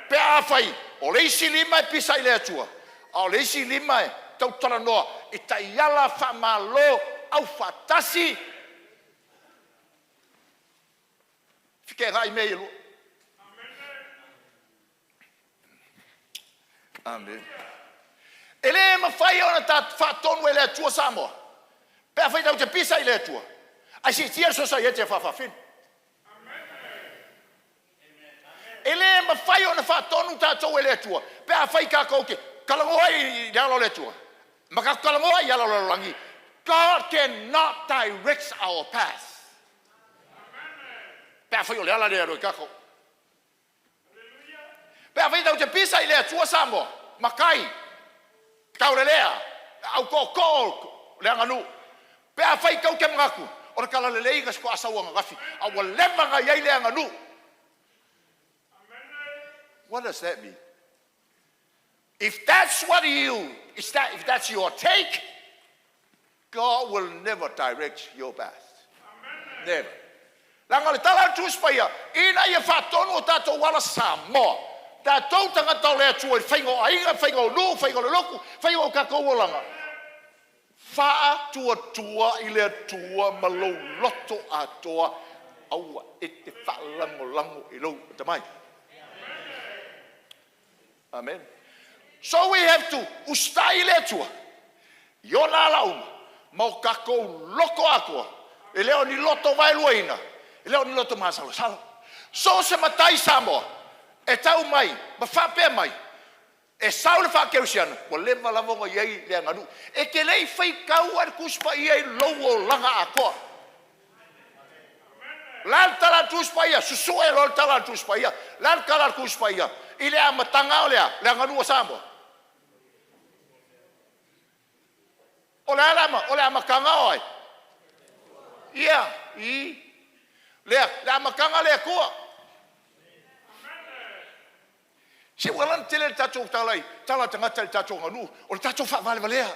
pe a fai o le isi lima e pisa I le atua o le isi lima e tau tala noa I taiala fa malo au fatasi fike rai me ilu amen ele ma fai ona ta fatonu ele atua Samoa pe a fai tau te pisa I le atua ai si tia so sa ye te fa fin ele ma fai ona fa tonu tātou ele tua pe a fai ka ko ke kalangoa I yalo le tua ma ka kalangoa yalo le langi. God cannot direct our path. Pe a fai o le ala le ro ka ko pe a fai tau te pisa ile tua samo makai kaurelea au ko le nganu pe a fai kau ke ngaku o le kala le leiga sko asawa ngafi a wa lema nga yai le nganu. What does that mean? If that's if that's your take, God will never direct your path. Never. Langa le tala tu spaya ina ia fatonu tato wala samo. Tato tanga tau le tu faingo ainga faingo no faingo le loku faingo ka ko langa. Fa tua ile tua malo loto atoa au e te fa lango I lo tamai. Amen. So we have to ustai le tua. Yona lauma mau kako loko akoa. E leo ni loto vai luina. E leo ni loto masalo salo. So se matai samo e tau mai ma fa pe mai. E saule fa keusiana mo le malavonga yei le nganu. E ke lei fai kau ar kuspa yei lowo langa akoa. Lan tala tuspaia susu e lol tala tuspaia lan kala tuspaia ile a matanga olea le nganu samo. Ole ama kanga oi. Ia le ama kanga le ko. Si walan tele tato talai tala tangata tato nganu o tato fa vale valea.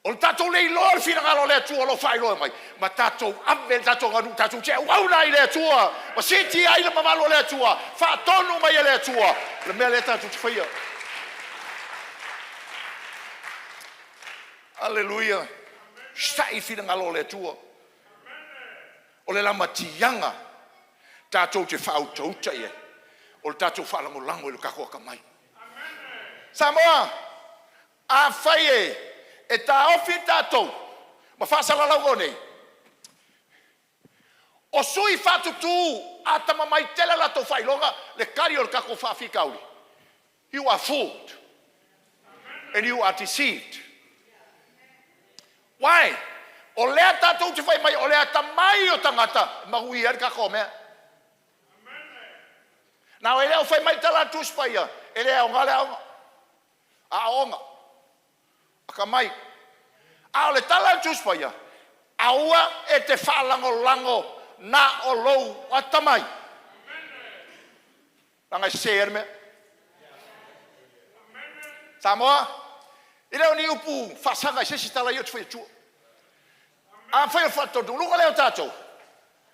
O tato le lor fina ngalo le tua lo fai lo mai. Ma tato avel tato nganu tato che au nai le tua. Ma siti ai le mamalo le tua. Fa tonu mai le tua. Le mele tato fia. Hallelujah. Stai fina ngalo le tua. O le lama tianga. Tato te fa auto ye. O tato fa lango le kako ka mai. Samoa. A faie. E ta ofi tātou, ma whasala lau nei. O sui whatu tū, a tama mai tele lato whailonga, le kari o le kako whawhi kauri. You are fooled. And you are deceived. Why? O lea tātou te whai mai, o lea tamai o tangata, mahui ar kako mea. Nau e lea o whai mai tala tūspaia, e lea o ngale aonga. A onga. Ka mai a le tala tuspaia aua e te lango na o lou atamai langa serme Samoa ile oni upu fasanga sesi tala yo tfai tu a fai fatto du lunga le tato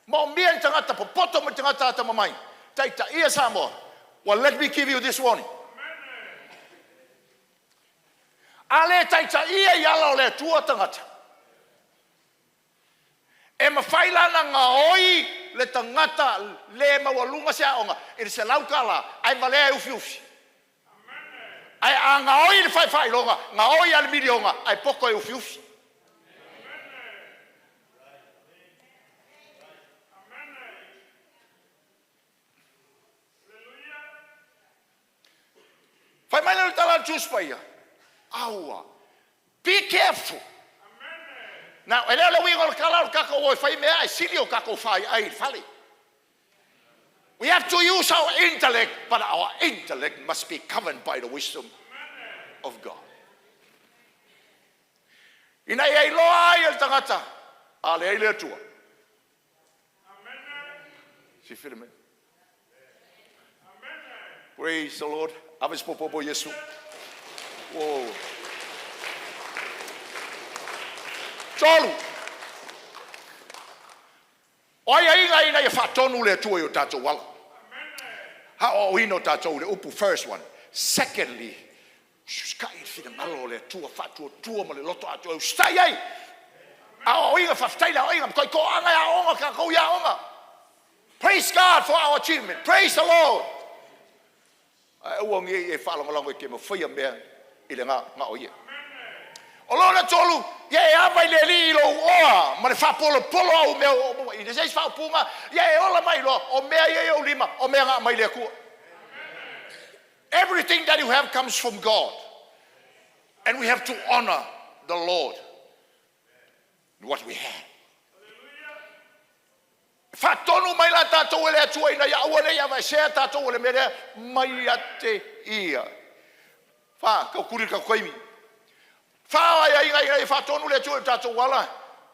mo mien tangata poto mo tangata ta mamai taita ia Samoa. Well, let me give you this warning. Ale taita ia yala le tua tangata. E mawhaila na ngā oi le tangata le mawalunga se aonga. E se laukala ai malea ufi ufi. Ai a ngā oi le whai longa, ngā oi ale milionga, ai poko e ufi ufi. Whai mai le tala tuspaia. Aua. Be careful. Now, e leo wingo le kala o kako o whai mea ai sili o kako whai ai whali. We have to use our intellect, but our intellect must be governed by the wisdom of God. Ina ei loa ai el tangata, ale ei le tua. Si firme. Praise the Lord. Aves popo Yesu. Whoa. Tolu. Oia inga ina ia whatonu le tua i o tātou wala. Ha o ino tātou le upu first one. Secondly, skai fina malo le tua whatua tua ma le loto atu. Stai ai. A o inga whaftai la o inga koi ko anga ya onga ka kou ya onga. Praise God for our achievement. Praise the Lord. Ua ngi e whalangolango e ke mo whaia mea i le ngā oia. O lona tolu, ia e ava i le li lo oa, ma le whapolo polo au mea o i le seis whaupunga, ia e ola mai lo, o mea ia e o lima, o mea ngā mai le kua. Everything that you have comes from God. And we have to honor the Lord in what we have. Whatonu mai la tātou ele atua ina ia awane ia vai sea tātou ele merea mai ate ia. Wha, kau kuri kau koimi. Wha ia inga i whatonu le atua tātou wala.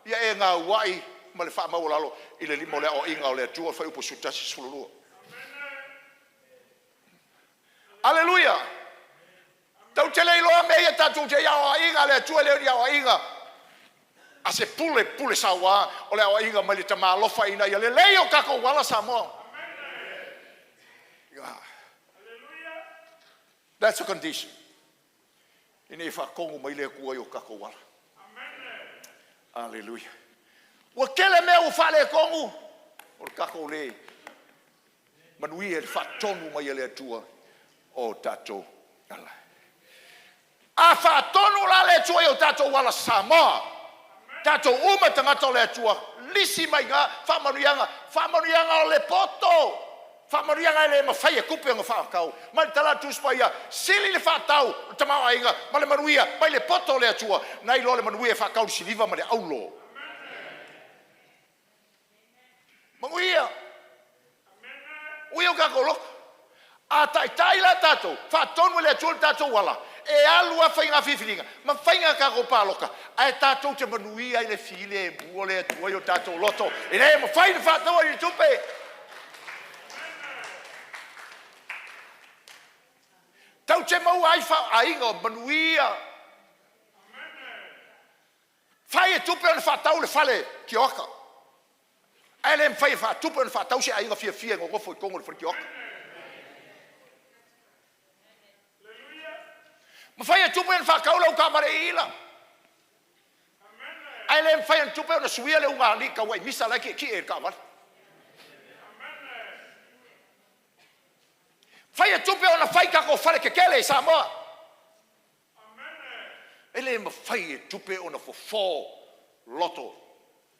Ia e ngā wai ma le wha mau lalo i le limo lea o inga o le atua whai upo sutasi sulurua. Aleluia. Tau te leiloa me ia tātou te iau a inga le atua leo iau a inga. A se pule sawa o le awa inga mai le tamalofa ina ia le leo kako wala Samoa. That's a condition. Ina i whakongu mai le kua i o kako wala. Hallelujah. Wa kele mea u whale kongu o le kako le manui e whatonu mai le atua o tato ala. A whatonu la le atua i o tato wala Samoa. Tato uma tangata le atua, lisi mai ngā, whamanuianga o le poto, whamanuianga le mawhai e kupe ngā whakau, mai tala tuspa ia, sili le whatau, tamawa inga, ma le manuia, mai le poto le atua, nai lo le manuia e whakau siliva ma le aulo. Manuia, uio kako loko, a tai la tato, whatonu le atua le tato wala, e alua whainga whiwhiringa, ma whainga kako pāloka, ai tātou te manuia i le while e mua le atua i o tātou loto, e nei ma whaina whātaua i tupe. Tau te mau ai whainga o manuia. Whai e tupe ana whātau le whale ki oka. Ai le mwhai e whātupe ana whātau se ainga fia ngō gofo i kongo le whare ki oka. Ma whai e tupe ana whākau lau ka mare i ila. Ai le mwhai ana tupe ana suia le unga li ka wai misa lai ki e ka wale. Whai e tupe ana whai kako whare ke kele i Samoa. E le ma whai e tupe ana fo loto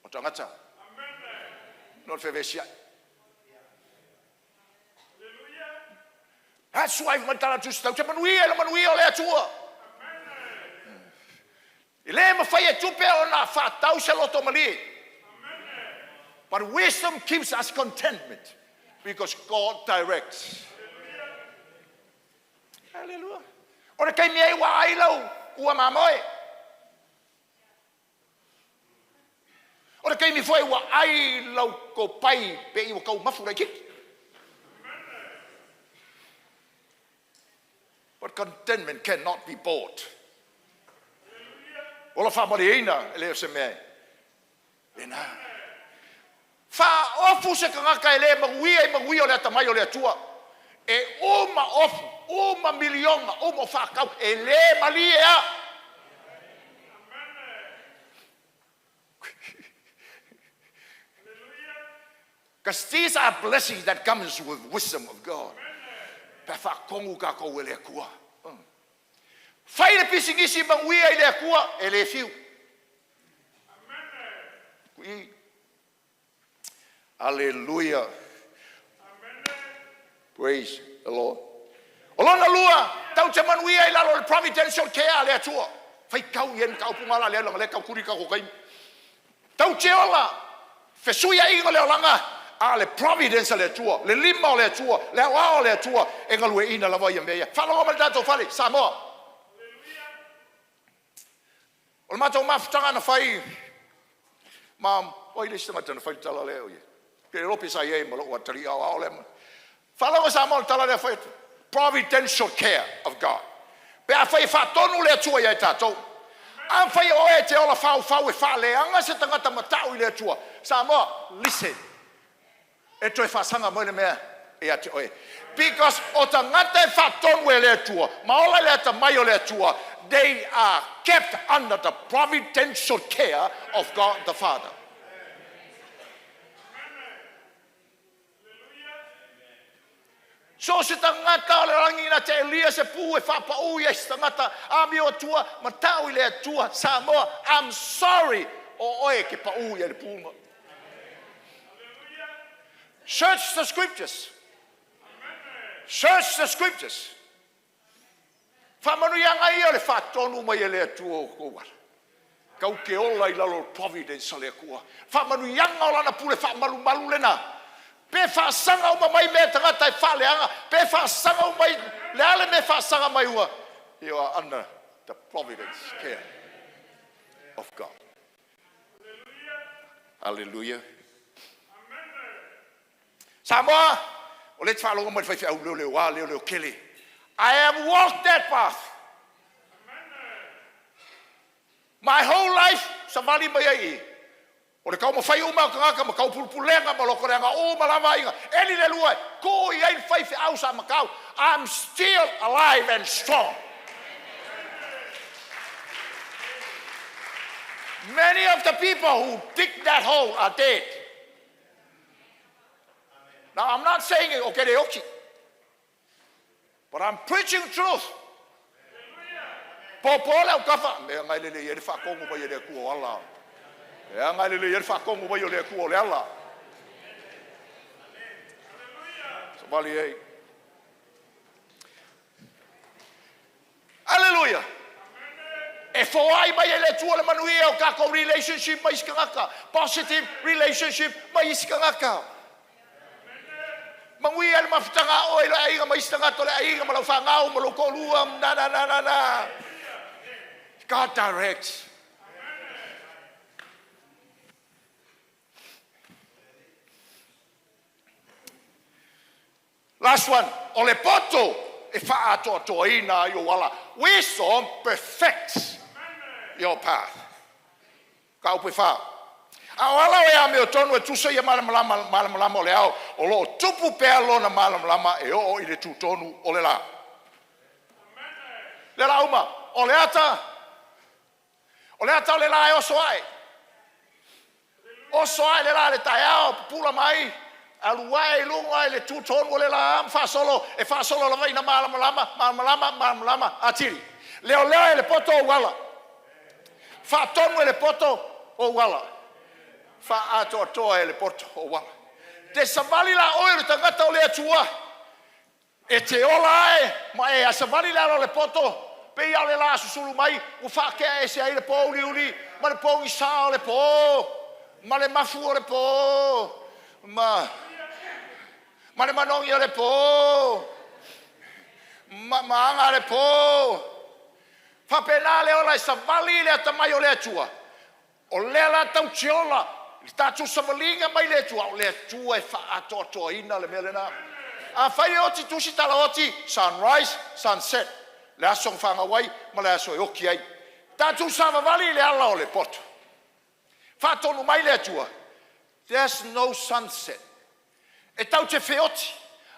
o tangata. Non whewesi ai. That's why man tala tu stau te manuia o le atua. I le ma whai e tupe o na whātau se loto mali. But wisdom keeps us contentment because God directs. Hallelujah. Ora kai mea i wa ailau ua mamoe. Ora kai mi foi wa ailau ko pai pe i wa kau mafura kiki. But contentment cannot be bought. Ola whamariina, e leo se mea. E nā. Wha ofu se kangaka e le maguia o le atamai o le atua. E uma ofu, uma milionga, uma whakau, e le mali e a. Because these are blessings that comes with wisdom of God. Pe whakongu ka kou e le kua. Whai le pisingisi manguia i le kua e le fiu. Kui. Hallelujah. Praise the Lord. Olona lua, tau te manuia i lalo le providential care le atua. Whai kau ien kau pungala le alanga le kau kuri ka kokaim. Tau te ola, fesuia ingo le olanga. A le providence le tua, le lima le tua, le wao le tua, e ngalue ina la vai mea. Fala o tato fale, Samoa. O mato maftanga na fai. Mam, oi le stama tana fai tala leo ye. Ke ropi sa ye mo lo tali ao le. Fala o Samoa tala le fai providential care of God. Pe a fai fa tonu le tua ye tato. Am fai o e te ola fau e fa le anga se tangata matau le tua. Samoa, listen. E toi whasanga moine mea e ate oe. Because o ta ngata e whatonu e le atua, maola le ata mai o le atua, they are kept under the providential care of God the Father. So se tangata le rangi na te elia se pu e whapa uia se tangata ami o tua matau i le tua Samoa. I'm sorry o oe ke pa uia le punga. Search the scriptures. Search the scriptures. Whamanu ianga ia le whatonu mai e le tua o kouara. Kau ke ola I lalo providence a le kua. Whamanu ianga o lana pule whamalu malu lena. Pe whaasanga o mai me tangata I whaleanga. Pe whaasanga o mai, le ale me whaasanga mai ua. You are under the providence care of God. Hallelujah. Samoa, o le whalonga mai whai au leo wā, leo kele. I have walked that path. My whole life, sa mali mai ai. O le kau mawhai o mau kangaka, ma kau pulupulenga, ma loko reanga o malawa inga. Eli le lua, ko I ai whai au sa makau. I'm still alive and strong. Many of the people who dig that hole are dead. Now, I'm not saying it, okay, oki. But I'm preaching truth. Popola o kafa, me ngai le ye fa kongo ba ye le ku ala. E ngai le ye fa kongo ba ye le ku le ala. So bali ei. Hallelujah. E fo ai ba ye le tu le manuia o ka ko relationship mai skanga. Positive relationship mai skanga. Mangui al mafutanga o ila ainga maistanga tole ainga malau fangau malau koluam na. God directs. Last one. Ole poto e fa ato toina yo wala. Wisdom perfects your path. Kau pe fa. Awala o ya me o tonu e tuso ia malam le au o lo tupu pe lona malam e o I le tu tonu o le la. Le la uma o le ata le la e o soai. O soai le la le taiao pula mai aluai lunga le tu tonu o le la am fa solo la vai na malam atiri. Leo le poto o wala. Fa tonu le poto o wala. Fa ato ele porto o wala. Te savali la o le tangata o le atua. E te ola e ma e a savali la le poto pe ia le la susulu mai o fa ke e se ai le po uli ma le po I sa le po ma le mafu o le po ma le manongi o le po ma anga le po fa penale o la savali le tamai o le atua. O le la tau chiola Tatu savalinga mai le tua e fa ato ina le melena. A fai oti tusi tala oti sunrise, sunset. Le aso fanga wai, ma le aso oki ai. Tatu savali le ala o le poto. Fa tonu mai le tua. There's no sunset. E tau te feoti.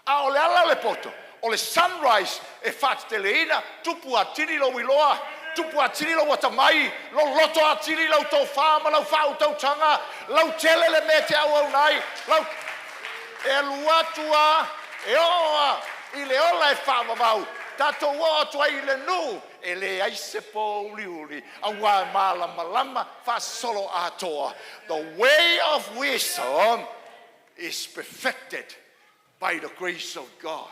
A o le ala le poto. O le sunrise e fa te le ina tupu atiri lo iloa. Tupu atiri lo watamai, lo loto atiri lo tau whama, lo whau tau tanga, lo tele le me te au nai, lo e luatua, e oa, I le ola e whama mau, tato o atua I le nu, e le aise po uli, a wā malama, wha solo atoa. The way of wisdom is perfected by the grace of God.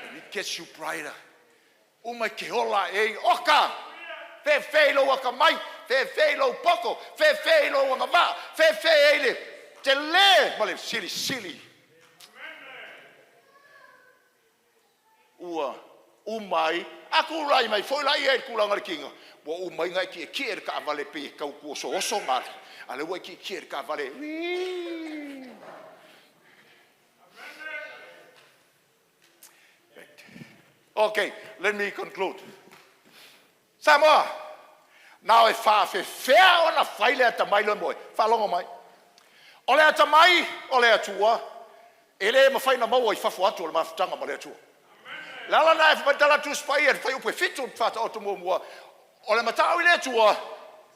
And it gets you brighter. Uma ke hola e oka fe lo waka mai fe lo poko fe lo waka va fe ele te le male silly ua umai aku rai mai foi lai e kulanga kinga bo umai ngai ki ka vale pe ka ku so mal ale wa ki ka vale Okay, let me conclude. Samoa, now e fa fe fea ona faile ata mai lo moi. Fa longo mai. Ole ata mai, ole atua. Ele ma fai na mau I fa fo atu le mafutanga ma le atua. Lala na fa tala tu spai e fai upe fitu fa ta auto mo. Ole matau ile atua.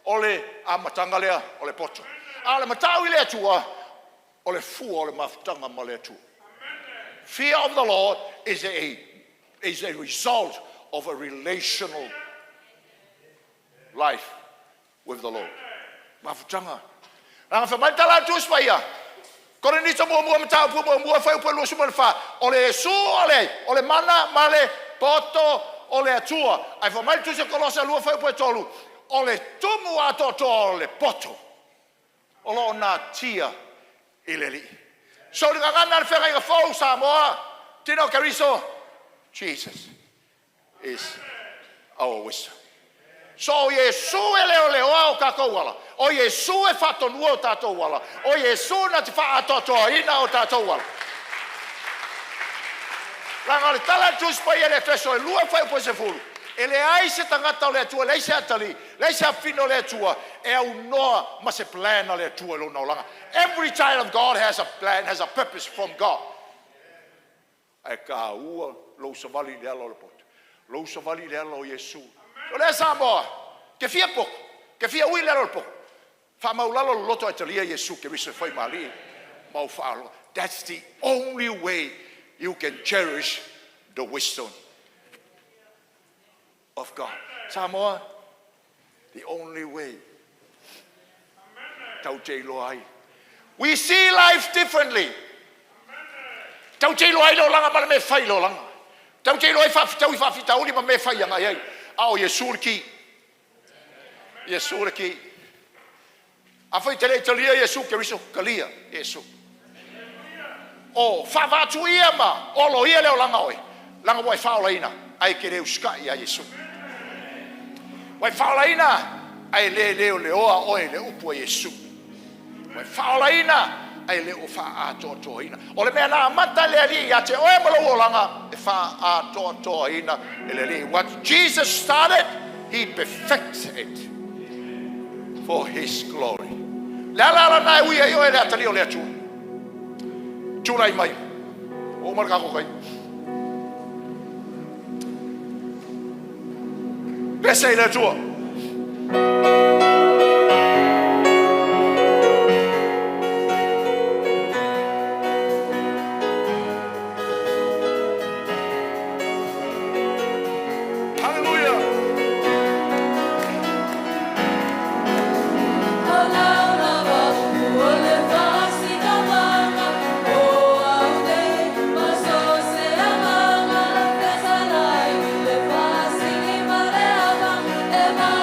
Ole a matanga lea, ole poto. Ale matau ile atua. Ole fu ole mafutanga ma le atua. Fear of the Lord is a result of a relational life with the Lord. Mafutanga. Ang famantala tus pa ya. Kore ni sa mua mata mua fa pa lo suman fa. Ole su ole mana male poto ole atua. Ai famai tu se kolosa lu fa pa tolu. Ole tumu ato ole poto. Olo na tia ileli. So the ngana fe ga fo sa moa. Tino kariso. Jesus is our wisdom. So Yesu ele o kakowala. O Yesu e fato nuo tato wala. O Yesu na te fa atoto ina o tato wala. La ngale tala tus pa ele feso lua fa po se fulu. Ele ai se tangata le tua le se atali, le se fino le tua e au no ma se plan le tua lo no langa. Every child of God has a plan, has a purpose from God. Ai ka ua lo savali le lo pot. Lo savali le lo Yesu. So le samboa, ke fia pok, ke fia ui lero pok. Fa maulalo loto italia Yesu ke wisa foi mali. Mau falo. That's the only way you can cherish the wisdom of God. Samoa, the only way. Tau te loai. We see life differently. Tau te loai lo langa mana me fai lo langa. Tau te loai fa tau fa fitau ni ma me fai anga ai. Ao Yesu ki. Yesu ki. Afai tele talia Yesu ke riso kalia Yesu. O fa va tu ia ma o lo ia le langa oi. Langa wai fa olaina ai ke reu ska ia Yesu. Wai fa olaina ai le oa oi le upu Yesu. Wai fa olaina ai le o fa a to ina. O le mea na mata le ali ya te oe malo langa e fa a to ina le li. What Jesus started, he perfected it for his glory. La na ui ai oe le atali o le atu. Tūrai mai. O marka ko kai. Pesa i le atua. Ema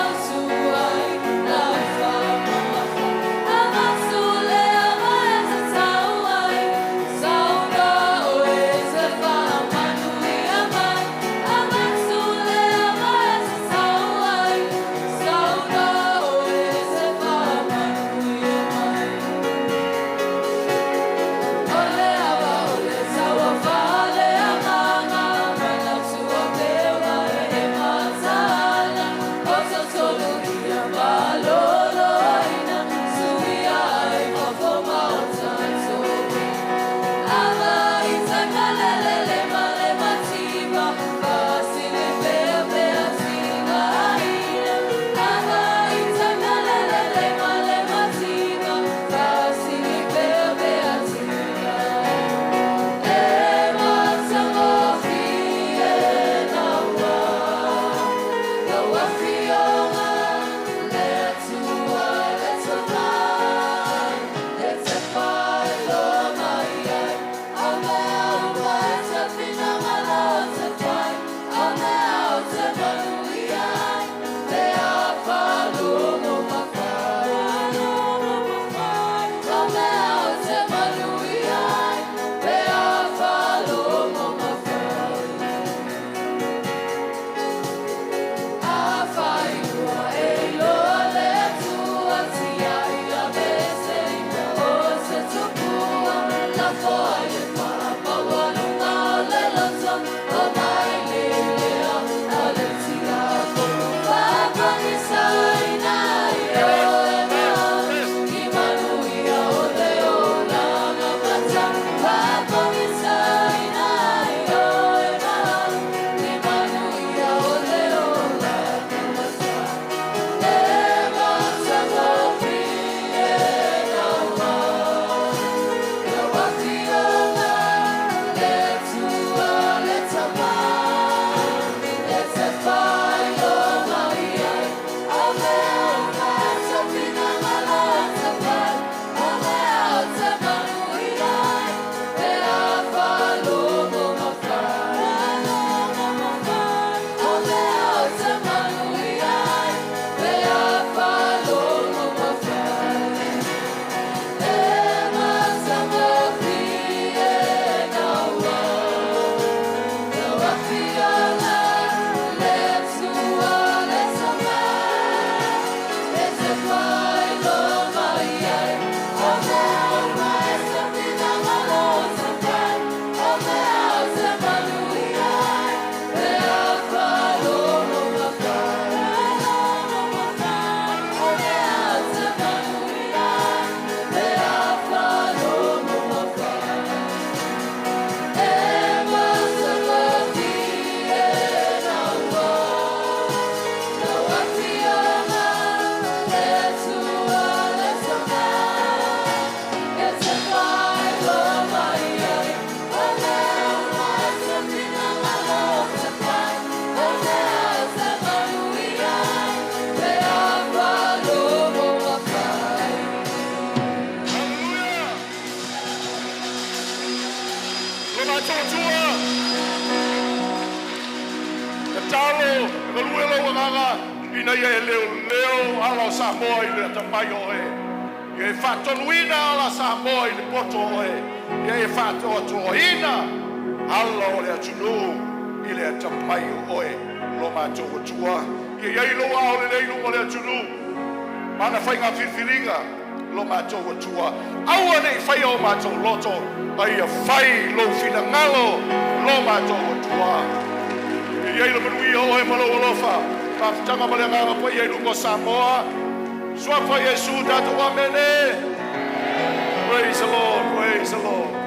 Galuelo wagaga ina ye leo ala Samoa ile tamai oe. Ye fatonuina ala Samoa ile poto oe. Ye fatonuina ala ole atunu ile tamai oe. Lo matou tua. Ye lo ole le ole atunu. Mana whainga whiwhiringa lo matou tua. Aua nei whai o matou loto. Ai a whai lo whina ngalo lo matou tua. Ia ilo manui o e malo alofa. Pāwhitanga male nganga po ia ilungo Samoa. Sua pa Yesu datu amene. Praise the Lord, praise the Lord.